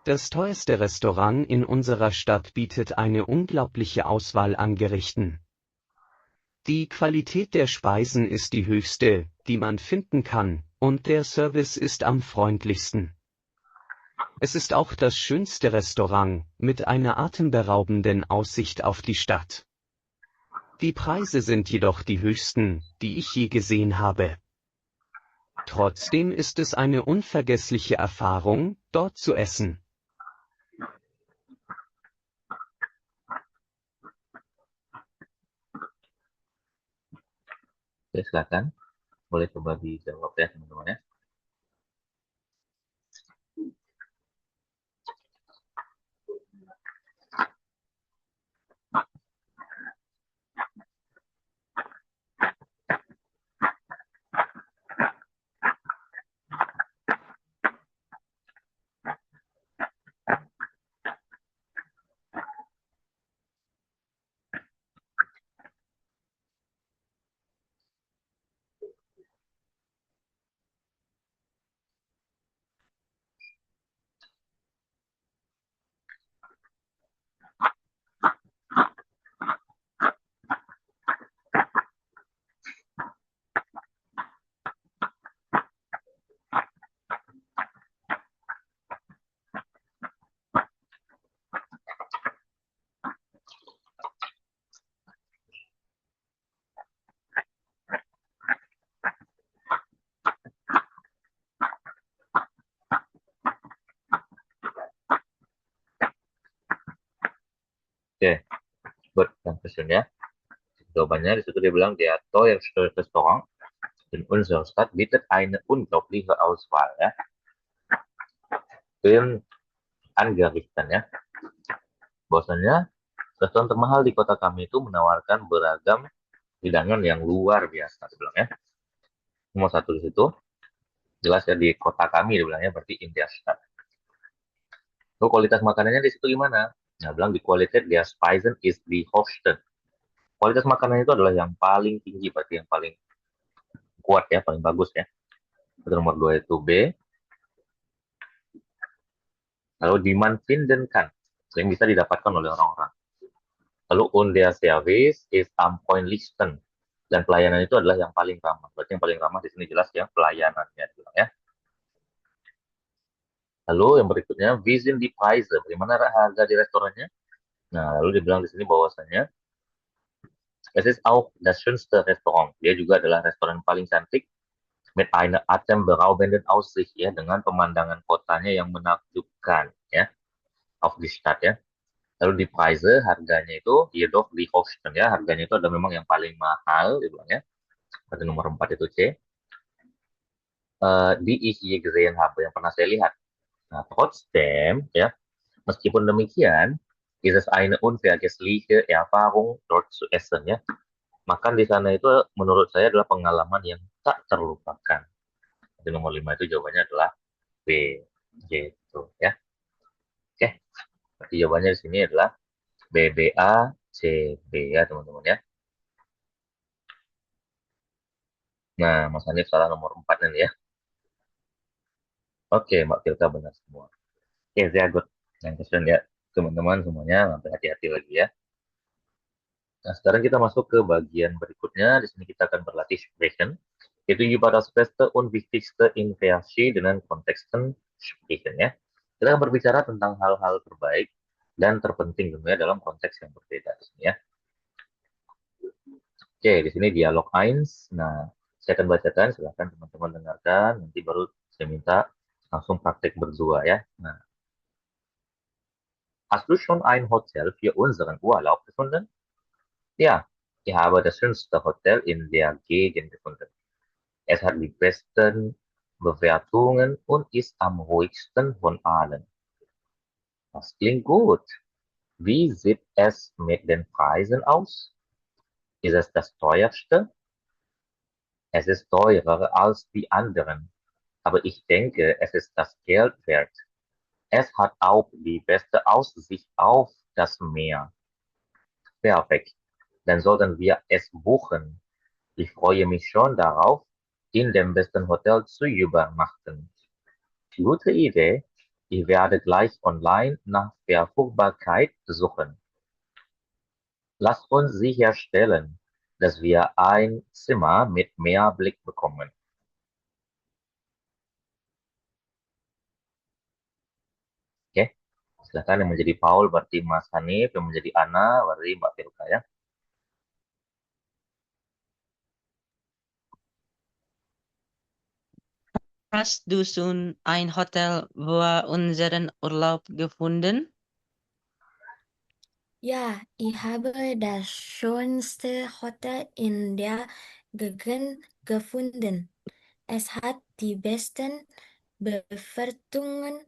Das teuerste Restaurant in unserer Stadt bietet eine unglaubliche Auswahl an Gerichten. Die Qualität der Speisen ist die höchste, die man finden kann, und der Service ist am freundlichsten. Es ist auch das schönste Restaurant, mit einer atemberaubenden Aussicht auf die Stadt. Die Preise sind jedoch die höchsten, die ich je gesehen habe. Trotzdem ist es eine unvergessliche Erfahrung, dort zu essen. Oke, silakan. Boleh coba dijawab ya teman-teman ya. Oke, good question ya. Jawabannya di situ dia bilang der teuerste Restaurant in unserer Stadt bietet eine unglaubliche Auswahl ya. Itu yang angerichten ya. Bahwasanya restoran termahal di kota kami itu menawarkan beragam hidangan yang luar biasa, dia bilang ya. Nomor satu di situ jelas ya di kota kami, dia bilangnya berarti in der Stadt. Lalu kualitas makanannya di situ gimana? Nah, bilang di Qualität der Speisen ist die Hochsten. Kualitas makanan itu adalah yang paling tinggi, berarti yang paling kuat ya, paling bagus ya. Itu nomor 2 itu B. Lalu demand finden kan, yang bisa didapatkan oleh orang-orang. Lalu und der Service ist am freundlichsten. Dan pelayanan itu adalah yang paling ramah. Berarti yang paling ramah di sini jelas ya pelayanannya ya. Lalu yang berikutnya wie die Preise, bagaimana harga di restorannya? Nah, lalu dibilang di sini bahwasanya es ist auch das schönste Restaurant. Dia juga adalah restoran paling cantik mit einer atemberaubenden Aussicht ya, dengan pemandangan kotanya yang menakjubkan ya, auf die Stadt ya. Lalu di Preise harganya itu jedoch di Hochsten ya, harganya itu ada memang yang paling mahal dibilang ya. Pada nomor 4 itu C. Die ich je gesehen habe, yang pernah saya lihat. Nah, trotzdem ya, meskipun demikian, ist es eine unvergessliche Erfahrung dort zu essen ya. Makan di sana itu menurut saya adalah pengalaman yang tak terlupakan. Jadi nomor 5 itu jawabannya adalah B. Gitu ya. Oke. Berarti jawabannya di sini adalah B, B, A, C, B ya teman-teman ya. Nah, Mas Hanif salah nomor 4 nih ya. Oke, Mbak Filka benar semua. Oke, sehr good. Yang question ya teman-teman semuanya, sampai hati-hati lagi ya. Nah, sekarang kita masuk ke bagian berikutnya. Di sini kita akan berlatih sprechen. Itu über das Beste und Wichtigste in Versi dengan Kontexten sprechen ya. Kita akan berbicara tentang hal-hal terbaik dan terpenting tentunya dalam konteks yang berbeda di sini ya. Oke, di sini dialog 1. Nah, saya akan bacakan, silahkan teman-teman dengarkan. Nanti baru saya minta langsung praktek berdua ya. Nah, hast du schon ein Hotel für unseren Urlaub gefunden? Ja, ich habe das schönste Hotel in der Gegend gefunden. Es hat die besten Bewertungen und ist am ruhigsten von allen. Das klingt gut. Wie sieht es mit den Preisen aus? Ist es das teuerste? Es ist teurer als die anderen, aber ich denke, es ist das Geld wert. Es hat auch die beste Aussicht auf das Meer. Perfekt. Dann sollten wir es buchen. Ich freue mich schon darauf, in dem besten Hotel zu übernachten. Gute Idee. Ich werde gleich online nach Verfügbarkeit suchen. Lasst uns sicherstellen, dass wir ein Zimmer mit Meerblick bekommen. Oke, silakan yang menjadi Paul berarti Mas Hanif, yang menjadi Ana berarti Mbak Filka ya. Hast du schon ein Hotel für unseren Urlaub gefunden? Ja, ich habe das schönste Hotel in der gefunden. Es hat die besten Bewertungen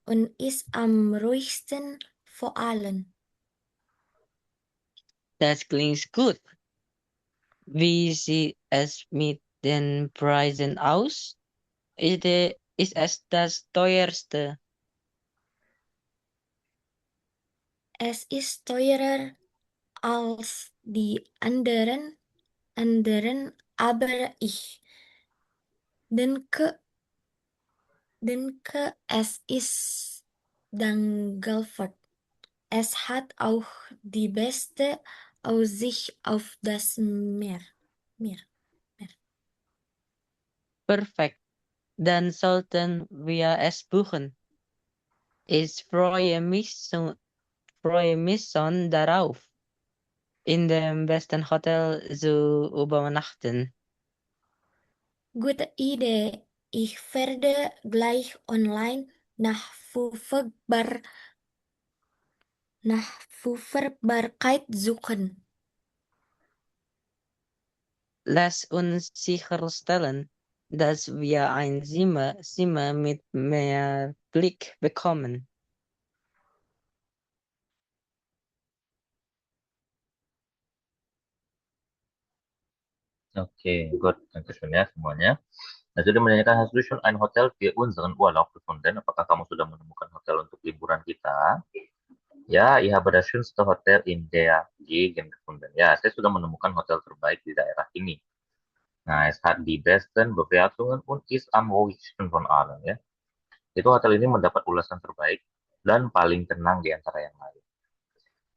und ist am ruhigsten vor allen. Das klingt gut. Wie sieht es mit den Preisen aus? Ist es das teuerste? Es ist teurer als die anderen, aber ich denke, es ist dankenswert. Es hat auch die beste Aussicht auf das Meer. Meer. Perfekt. Dann sollten wir es buchen. Ich freue mich schon darauf, in dem besten Hotel zu übernachten. Gute Idee. Ich werde gleich online nach Verfügbarkeit suchen. Lass uns sicherstellen, dass wir ein Zimmer mit mehr Blick bekommen. Oke, gut. Dankeschön ya semuanya. Nah, sudah menanyakan, hast du schon ein Hotel für unseren Urlaub gefunden? Apakah kamu sudah menemukan hotel untuk liburan kita? Ya, ich habe das schönste Hotel in der Gegend gefunden. Ya, saya sudah menemukan hotel terbaik di daerah ini. Nah, es hat die besten Bewertungen und ist am ruhigsten von allen. Ya, itu hotel ini mendapat ulasan terbaik dan paling tenang di antara yang lain.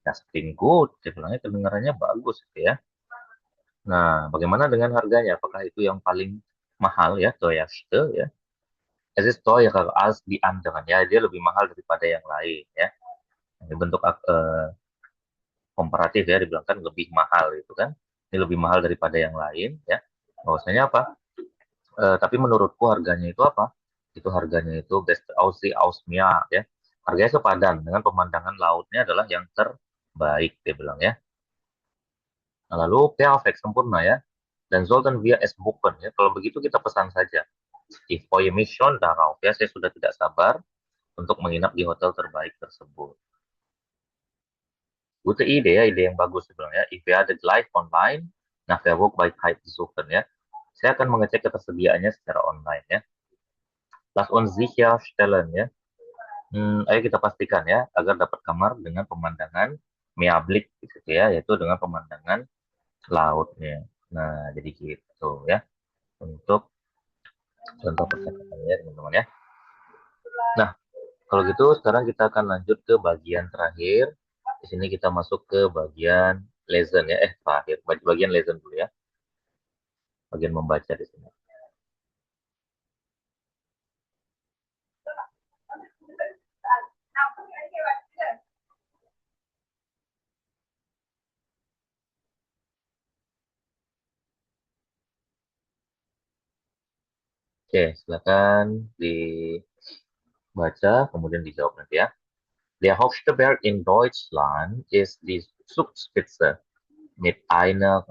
Das klingt gut. Saya bilangnya kedengarannya bagus gitu ya. Nah, bagaimana dengan harganya? Apakah itu yang paling mahal ya, teuerste ya? Es ist teurer als die anderen. Ya, dia lebih mahal daripada yang lain ya. Ini bentuk komparatif ya, dibilang kan lebih mahal itu kan. Ini lebih mahal daripada yang lain ya. Bahwasanya apa? Tapi menurutku harganya itu apa? Itu harganya itu best Aussie Ausmia ya. Harganya sepadan dengan pemandangan lautnya adalah yang terbaik dia bilang ya. Nah, lalu perfect sempurna ya. Dan sollten wir es buchen ya. Kalau begitu kita pesan saja. Ich freue mich schon darauf ya. Saya sudah tidak sabar untuk menginap di hotel terbaik tersebut. Gute Ide ya, ide yang bagus sebenarnya. Ich werde gleich online nach Verfügbarkeit suchen ya. Saya akan mengecek ketersediaannya secara online ya. Lass uns sicherstellen ya. Ayo kita pastikan ya, agar dapat kamar dengan pemandangan Meablik gitu ya, yaitu dengan pemandangan lautnya. Nah, jadi gitu ya, untuk contoh percakapannya teman-teman ya. Nah, kalau gitu sekarang kita akan lanjut ke bagian terakhir. Di sini kita masuk ke bagian lesson ya, terakhir, bagian lesson dulu ya, bagian membaca di sini. Oke, silakan dibaca, kemudian dijawab nanti ya. Der höchste Berg in Deutschland ist die Zugspitze mit einer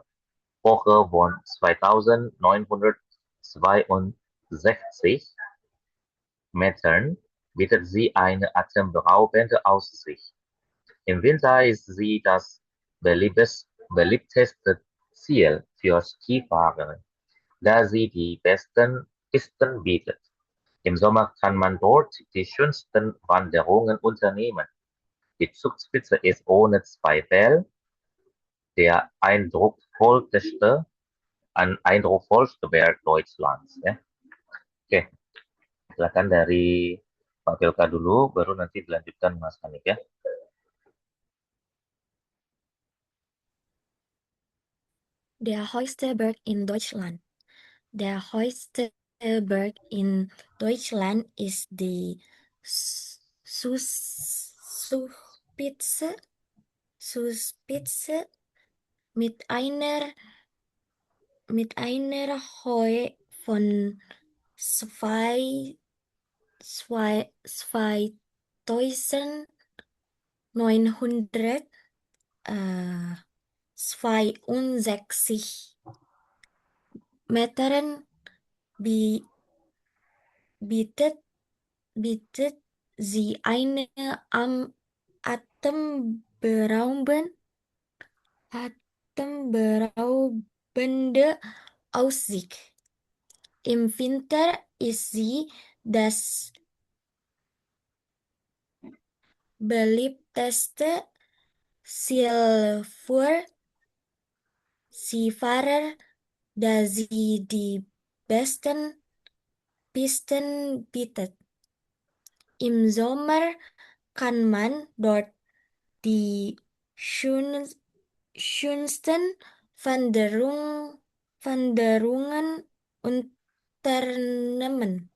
Höhe von 2962 Metern, bietet sie eine atemberaubende Aussicht. Im Winter ist sie das beliebteste Ziel für Skifahrer, da sie die besten Pisten bietet. Im Sommer kann man dort die schönsten Wanderungen unternehmen. Die Zugspitze ist ohne Zweifel der eindrucksvollste Berg Deutschlands. Ya. Oke, silakan dari Pak Pilka dulu, baru nanti dilanjutkan Mas Hanif ya. Der höchste Berg in Deutschland. Der höchste Berg in Deutschland ist die Zugspitze mit einer Höhe von 2962 Meteren bi bietet bietet sie eine atemberaubende Aussicht. Im Winter ist sie das beliebteste Ziel für Seefahrer, da sie die besten Pisten bietet. Im Sommer kann man dort die schönsten Wanderungen unternehmen.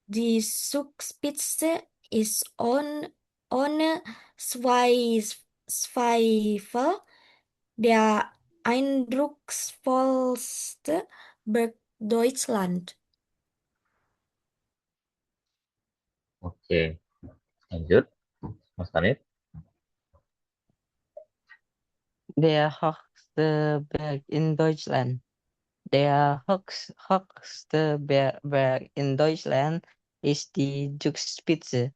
Die Zugspitze ist ohne Zweifel der eindrucksvollste Berg Deutschland. Oke, lanjut. Mas Hanif. Der höchste Berg in Deutschland. Der höchste Berg in Deutschland ist die Zugspitze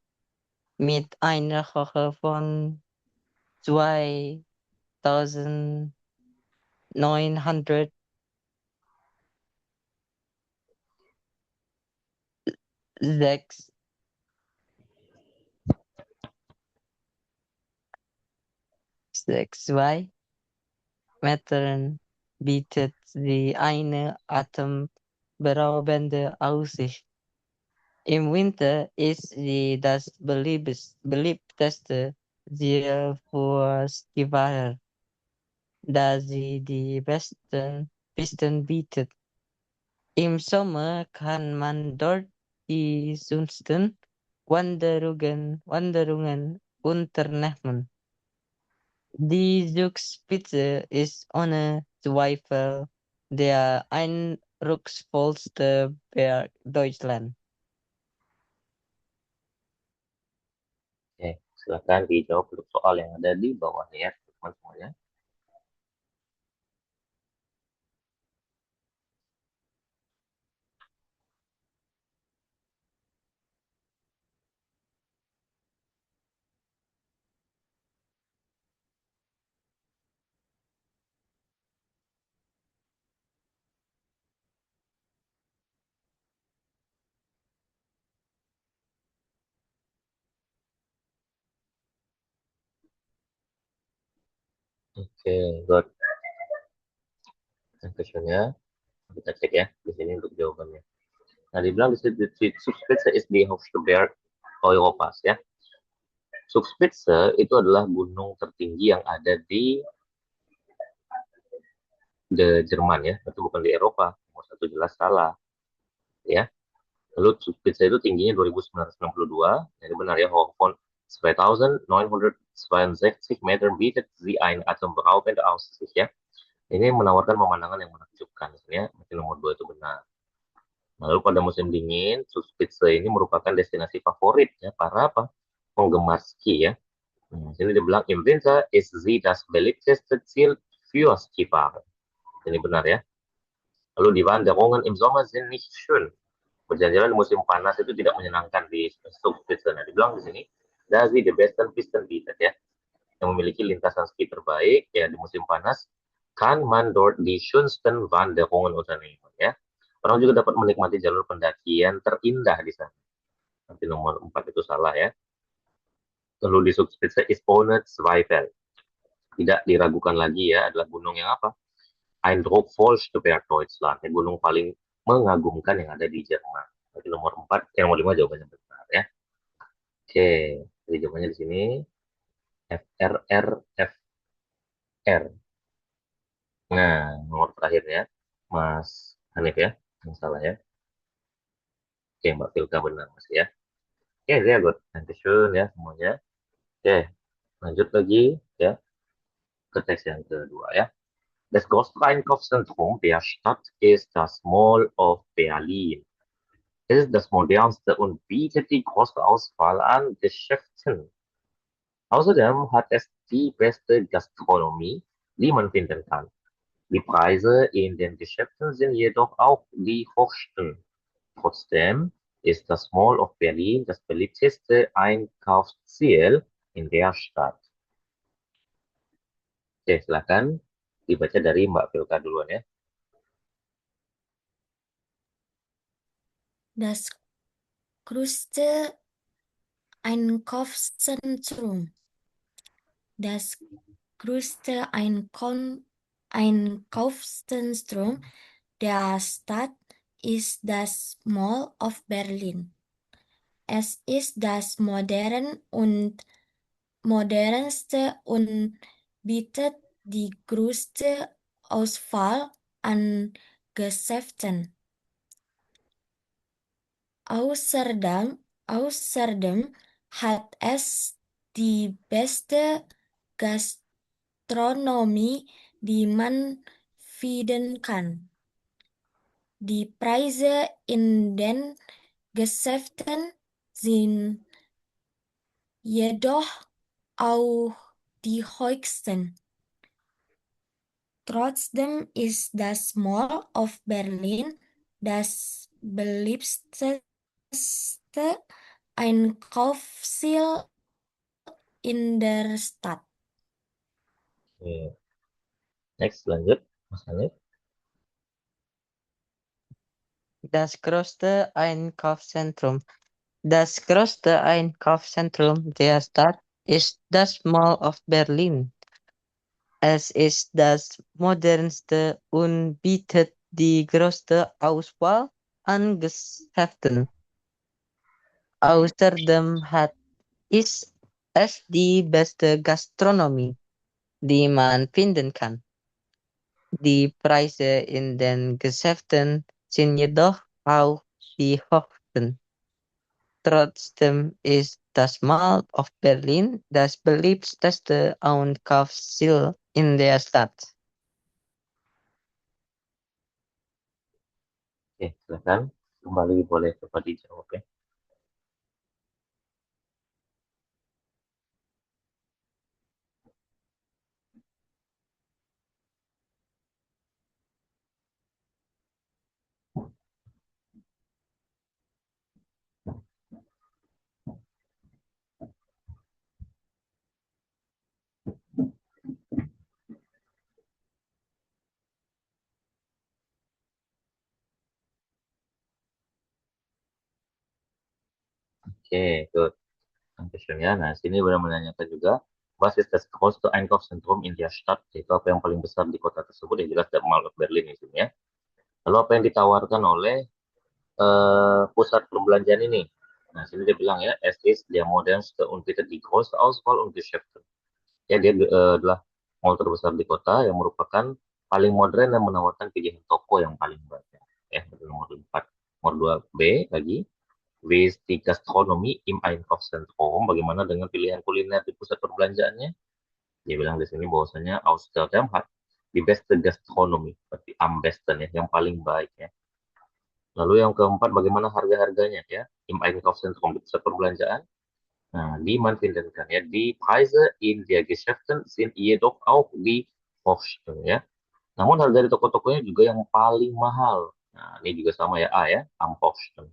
mit einer Höhe von 2906 Metern bietet sie eine atemberaubende Aussicht. Im Winter ist sie das beliebteste Ziel für Skifahrer, da sie die besten Pisten bietet. Im Sommer kann man dort die schönsten Wanderungen unternehmen. Die Zugspitze ist ohne Zweifel der eindrucksvollste Berg Deutschland. Oke, silakan dijawab untuk soal yang ada di bawah ya, teman-teman semuanya. Oke, good. Dan questionnya kita cek ya di sini untuk jawabannya. Nah, dibilang di sini Zugspitze ist die höchste Berg Europas ya. Zugspitze itu adalah gunung tertinggi yang ada di Jerman ya, itu bukan di Eropa. Nomor satu jelas salah ya. Lalu Zugspitze itu tingginya 2962, jadi benar ya, hoch von 2962 Meter bietet sie eine atemberaubende Aussicht ya. Ini menawarkan pemandangan yang menakjubkan ya, berarti nomor 2 itu benar. Lalu pada musim dingin, Zugspitze ini merupakan destinasi favorit ya para penggemar ski ya. Sini dibilang im Winter ist sie das beliebteste Ziel für Skifahrer. Ini benar ya. Lalu die Wanderungen im Sommer sind nicht schön. Berjalan-jalan di musim panas itu tidak menyenangkan di Zugspitze. Nah, dibilang di sini, da sie the besten Pisten bietet ya. Yang memiliki lintasan ski terbaik ya di musim panas, kann man dort die schönsten Wanderungen unternehmen ya. Orang juga dapat menikmati jalur pendakian terindah di sana. Nanti nomor 4 itu salah ya. Lalu di Zugspitze ist ohne Zweifel. Tidak diragukan lagi ya, adalah gunung yang apa? Eindrucksvollste Berg Deutschland. Ya, gunung paling mengagumkan yang ada di Jerman. Jadi nomor 4, nomor 5 jawabannya benar ya. Oke, jadi jawabannya di sini FR. Nah, nomor terakhirnya Mas Hanif ya, yang salah ya. Oke, Mbak Filka benar Mas ya. Oke, sehr gut. Dankeschön ya semuanya. Oke, lanjut lagi ya ke teks yang kedua ya. Das größte Einkaufszentrum der Stadt ist das Mall of Berlin. Es ist das modernste und bietet die größte Auswahl an Geschäften. Außerdem hat es die beste Gastronomie, die man finden kann. Die Preise in den Geschäften sind jedoch auch die höchsten. Trotzdem ist das Mall of Berlin das beliebteste Einkaufsziel in der Stadt. Oke, silakan dibaca dari Mbak Vilka duluan ya. Das größte Einkaufszentrum. Das größte Einkaufszentrum der Stadt ist das Mall of Berlin. Es ist das modernste und bietet die größte Auswahl an Geschäften. Außerdem hat es die beste Gastronomie, die man finden kann. Die Preise in den Geschäften sind jedoch auch die höchsten. Trotzdem ist das Mall of Berlin das beliebteste Einkaufsziel in der Stadt. Oke. Next, lanjut, Mas Hanif. Das größte Einkaufszentrum. Das größte Einkaufszentrum der Stadt ist das Mall of Berlin. Es ist das modernste und bietet die größte Auswahl an Geschäften. Außerdem hat es die beste Gastronomie, die man finden kann. Die Preise in den Geschäften sind jedoch auch die höchsten. Trotzdem ist das Mall of Berlin das beliebteste Einkaufsziel in der Stadt. Oke, silakan kembali boleh coba dijawab ya. Oke, good. Dankeschön ya. Nah, sini benar menanyakan juga, was ist das größte Einkaufszentrum in der Stadt? Itu apa yang paling besar di kota tersebut? Ya jelas der Mall of Berlin di sini ya. Lalu apa yang ditawarkan oleh pusat perbelanjaan ini? Nah, sini dia bilang ya, es ist der modernste und bietet die größte Auswahl und Geschäfte. Ya, dia adalah mall terbesar di kota yang merupakan paling modern dan menawarkan pilihan toko yang paling banyak. Ya, nomor 4. Nomor 2B lagi. Wie ist die Gastronomie im Einkaufszentrum? Bagaimana dengan pilihan kuliner di pusat perbelanjaannya? Dia bilang di sini bahwasanya Amsterdam hat die beste Gastronomie, berarti am besten ya, yang paling baik ya. Lalu yang keempat, bagaimana harga-harganya ya im Einkaufszentrum di pusat perbelanjaan? Nah, die man finden kann ya, die Preise in der Geschäften sind jedoch auch die höchsten ya. Namun harga di toko-tokonya juga yang paling mahal. Nah, ini juga sama ya A ya, am höchsten.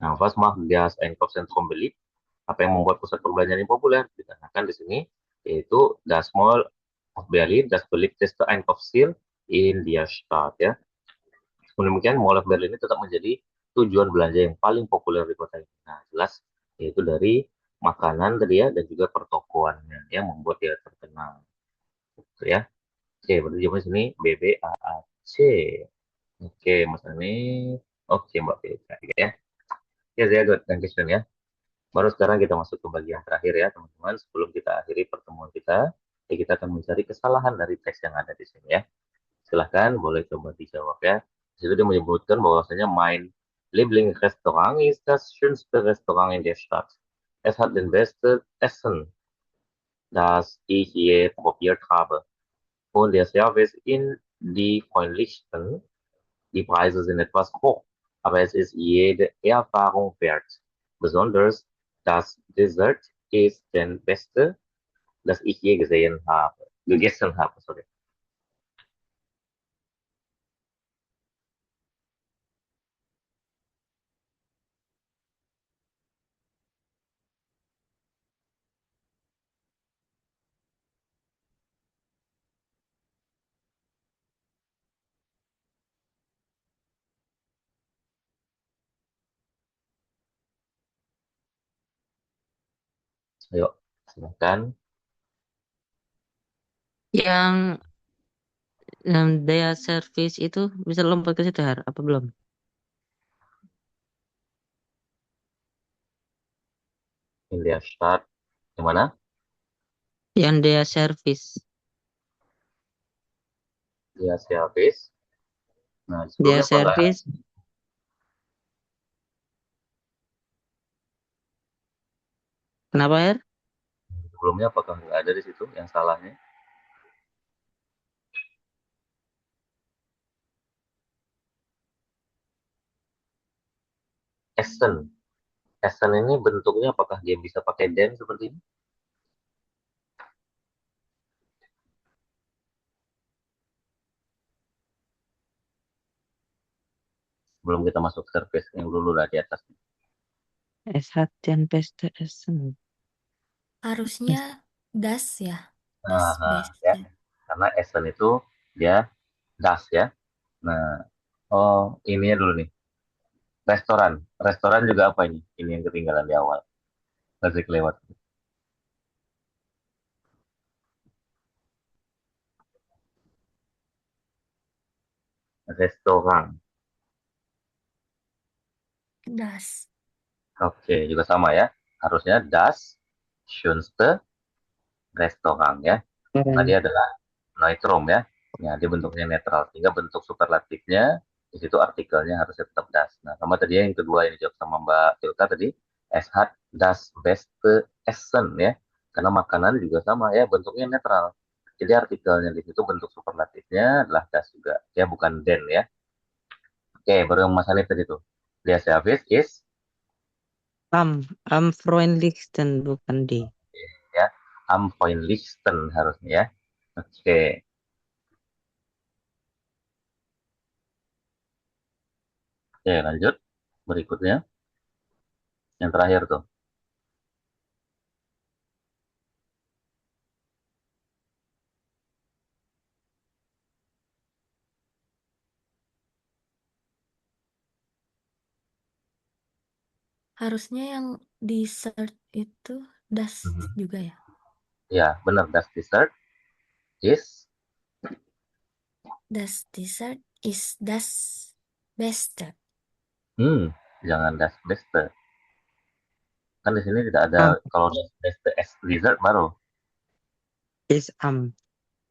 Nah, was macht das Einkaufszentrum beliebt? Apa yang membuat pusat perbelanjaan ini populer? Dikarenakan di sini yaitu das Mall of Berlin, das beliebteste Einkaufsziel in der Stadt ya. Demikian Mall of Berlin ini tetap menjadi tujuan belanja yang paling populer di kota ini. Nah, jelas yaitu dari makanan tadi ya dan juga pertokoannya yang membuat dia terkenal. Gitu ya. Oke, berarti jawabannya sini B B A A C. Oke, Mas Ani. Oke, Mbak Pilka ya. Ya, saya good. Dankeschön ya. Baru sekarang kita masuk ke bagian terakhir ya, teman-teman. Sebelum kita akhiri pertemuan kita, ya kita akan mencari kesalahan dari teks yang ada di sini ya. Silahkan, boleh coba dijawab ya. Di situ dia menyebutkan bahwasanya mein Lieblingsrestaurant ist das schönste Restaurant in der Stadt. Es hat den besten Essen, das ich je probiert habe. Und der Service in die freundlichsten. Die Preise sind etwas hoch, aber es ist jede Erfahrung wert. Besonders das Dessert ist das Beste, das ich je gegessen habe. Sorry. Ayo, silakan. Yang daya service itu bisa lompat ke situ, Har? Apa belum? India start. Yang mana? Yang daya service. Dia service. Nah, Daya sebelumnya apa enggak? service. Kenapa, Har? Sebelumnya apakah nggak ada di situ yang salahnya? Essen. Essen ini bentuknya apakah dia bisa pakai den seperti ini? Sebelum kita masuk service yang dulu lah di atas. Es hat den beste Essen. Harusnya das ya. Das Nah, ya. beste. Karena Essen itu dia das ya. Nah, oh ini dulu nih. Restoran. Restoran juga apa ini? Ini yang ketinggalan di awal. Masih kelewat. Restoran. Das. Oke, juga sama ya. Harusnya das schönste Restaurant ya. Karena dia adalah neutrum ya. Ya, dia bentuknya netral. Sehingga bentuk superlatifnya di situ artikelnya harusnya tetap das. Nah, sama tadi yang kedua yang dijawab sama Mbak Tilka tadi, es hat das beste Essen ya. Karena makanan juga sama ya, bentuknya netral. Jadi artikelnya di situ bentuk superlatifnya adalah das juga. Ya, bukan den ya. Oke, baru yang Mas Hanif tadi tuh. Dia service is Am freundlichsten, bukan D. ya, am freundlichsten harusnya ya. Oke. Oke, lanjut. Berikutnya. Yang terakhir tuh. Harusnya yang di search itu das juga ya. Ya, benar. Das dessert is Das dessert is das beste. jangan das beste. Kan di sini tidak ada Am kalau das beste es dessert baru. is am.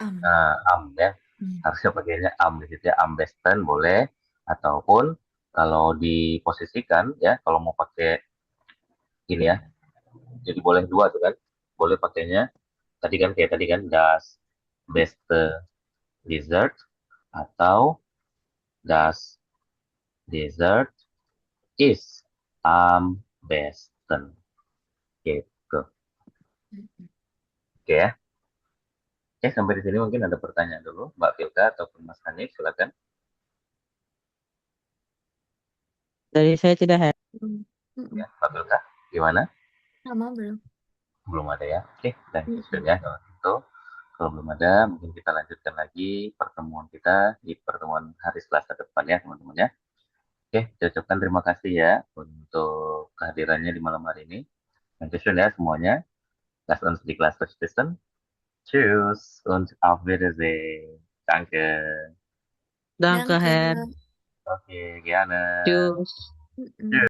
Nah, am ya. Harusnya pakainya am di situ ya. Am besten boleh ataupun kalau diposisikan ya, kalau mau pakai ini ya. Jadi boleh dua tuh kan. Boleh pakainya tadi kan kayak tadi kan das beste dessert atau das dessert is am besten gitu. Oke ya. Oke, sampai di sini mungkin ada pertanyaan dulu, Mbak Filka ataupun Mas Hanif, silakan. Dari saya tidak, Har. Ya, Mbak Filka, gimana? Sama belum? Belum ada ya? Oke, dan ya kalau gitu. Kalau belum ada, mungkin kita lanjutkan lagi pertemuan kita di pertemuan hari Selasa depan ya, teman-teman ya. Oke, saya ucapkan terima kasih ya untuk kehadirannya di malam hari ini. Dankeschön ya semuanya. Lass uns die Klasse schließen. Tschüss und auf Wiedersehen. Danke. Danke, Har. Oke, gerne. Tschüss. Tschüss.